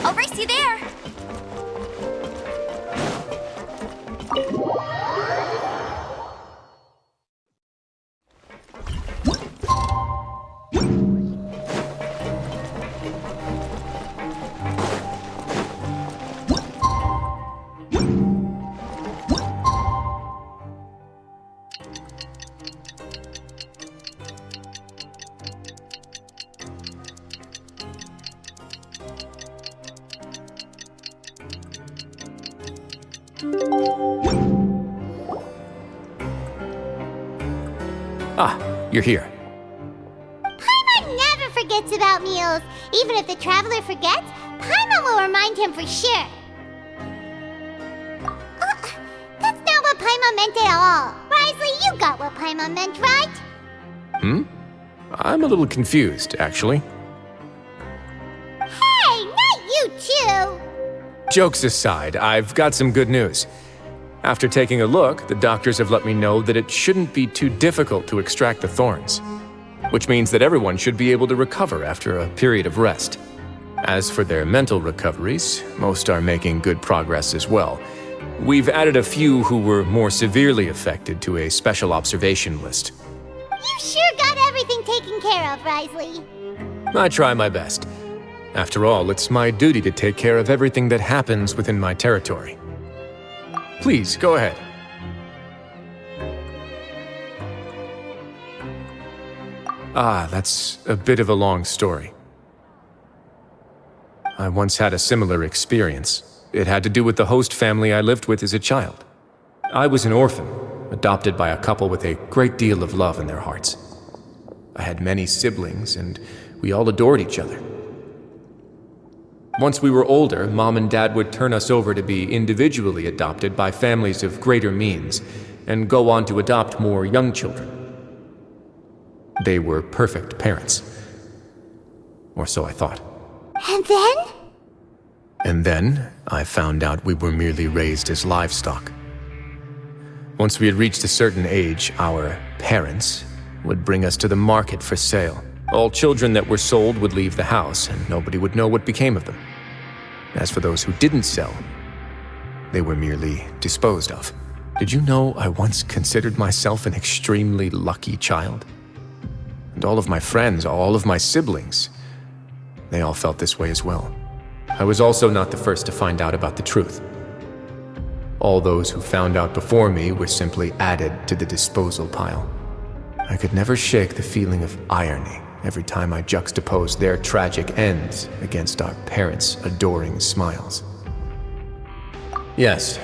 I'll race you there! Ah, you're here. Paimon never forgets about meals. Even if the traveler forgets, Paimon will remind him for sure. That's not what Paimon meant at all. Wriothessley, you got what Paimon meant, right? I'm a little confused, actually. Hey, not you too! Jokes aside, I've got some good news. After taking a look, the doctors have let me know that it shouldn't be too difficult to extract the thorns, which means that everyone should be able to recover after a period of rest. As for their mental recoveries, most are making good progress as well. We've added a few who were more severely affected to a special observation list. You sure got everything taken care of, Wriothessley. I try my best. After all, it's my duty to take care of everything that happens within my territory. Please, go ahead. Ah, that's a bit of a long story. I once had a similar experience, it had to do with the host family I lived with as a child. I was an orphan, adopted by a couple with a great deal of love in their hearts. I had many siblings, and we all adored each other. Once we were older, Mom and Dad would turn us over to be individually adopted by families of greater means, and go on to adopt more young children. They were perfect parents. Or so I thought. And then? And then, I found out we were merely raised as livestock. Once we had reached a certain age, our parents would bring us to the market for sale. All children that were sold would leave the house, and nobody would know what became of them. As for those who didn't sell, they were merely disposed of. Did you know I once considered myself an extremely lucky child? And all of my friends, all of my siblings, they all felt this way as well. I was also not the first to find out about the truth. All those who found out before me were simply added to the disposal pile. I could never shake the feeling of irony every time I juxtaposed their tragic ends against our parents' adoring smiles. Yes,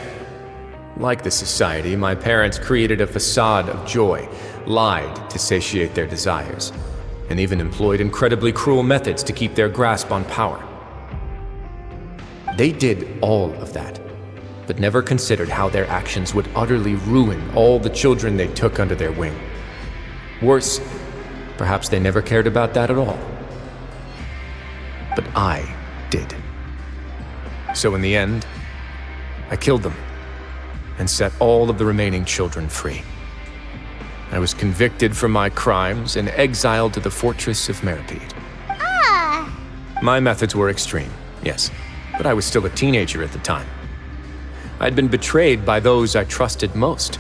like the society, my parents created a facade of joy, lied to satiate their desires, and even employed incredibly cruel methods to keep their grasp on power. They did all of that, but never considered how their actions would utterly ruin all the children they took under their wing. Worse, perhaps they never cared about that at all. But I did. So in the end, I killed them and set all of the remaining children free. I was convicted for my crimes and exiled to the fortress of Meripede. Ah! My methods were extreme, yes, but I was still a teenager at the time. I'd been betrayed by those I trusted most,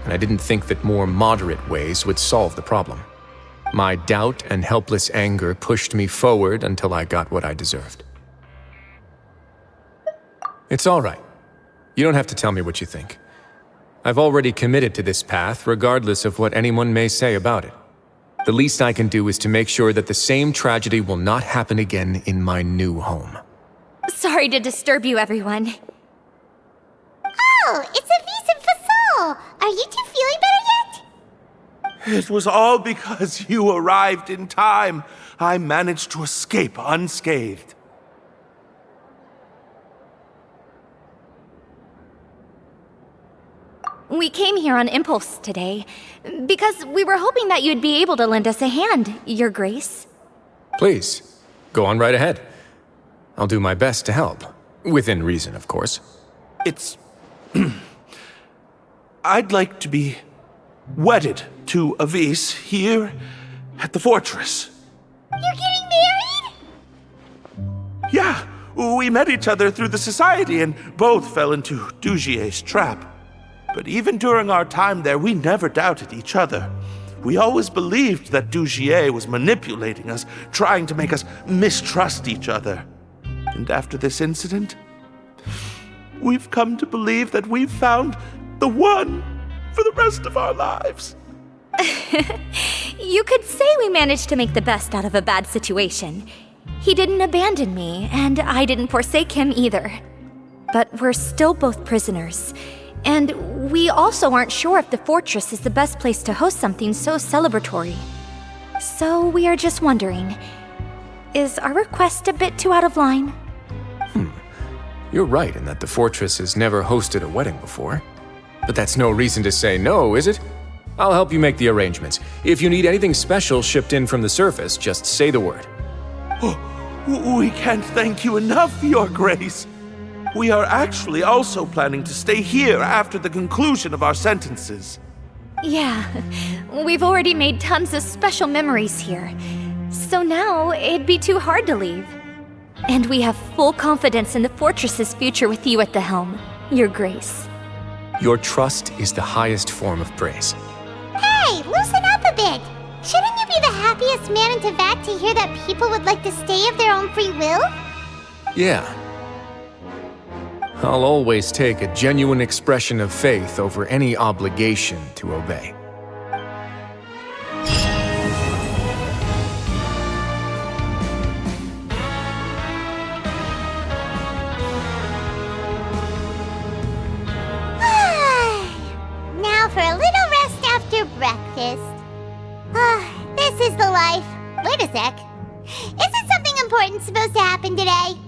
and I didn't think that more moderate ways would solve the problem. My doubt and helpless anger pushed me forward until I got what I deserved. It's all right. You don't have to tell me what you think. I've already committed to this path, regardless of what anyone may say about it. The least I can do is to make sure that the same tragedy will not happen again in my new home. Sorry to disturb you, everyone. Oh, it's Avis and Fasol! Are you two feeling better yet? It was all because you arrived in time. I managed to escape unscathed. We came here on impulse today, because we were hoping that you'd be able to lend us a hand, Your Grace. Please, go on right ahead. I'll do my best to help. Within reason, of course. It's... I'd like to be wedded to Avis here at the fortress. You're getting married? Yeah, we met each other through the society and both fell into Dugier's trap. But even during our time there, we never doubted each other. We always believed that Dugier was manipulating us, trying to make us mistrust each other. And after this incident, we've come to believe that we've found the one for the rest of our lives. You could say we managed to make the best out of a bad situation. He didn't abandon me, and I didn't forsake him either. But we're still both prisoners. And we also aren't sure if the fortress is the best place to host something so celebratory. So we are just wondering, is our request a bit too out of line? You're right in that the fortress has never hosted a wedding before. But that's no reason to say no, is it? I'll help you make the arrangements. If you need anything special shipped in from the surface, just say the word. We can't thank you enough, Your Grace. We are actually also planning to stay here after the conclusion of our sentences. Yeah, we've already made tons of special memories here. So now it'd be too hard to leave. And we have full confidence in the fortress's future with you at the helm, Your Grace. Your trust is the highest form of praise. Hey, loosen up a bit! Shouldn't you be the happiest man in Teyvat to hear that people would like to stay of their own free will? Yeah. I'll always take a genuine expression of faith over any obligation to obey. breakfast. This is the life. Wait a sec. Isn't something important supposed to happen today?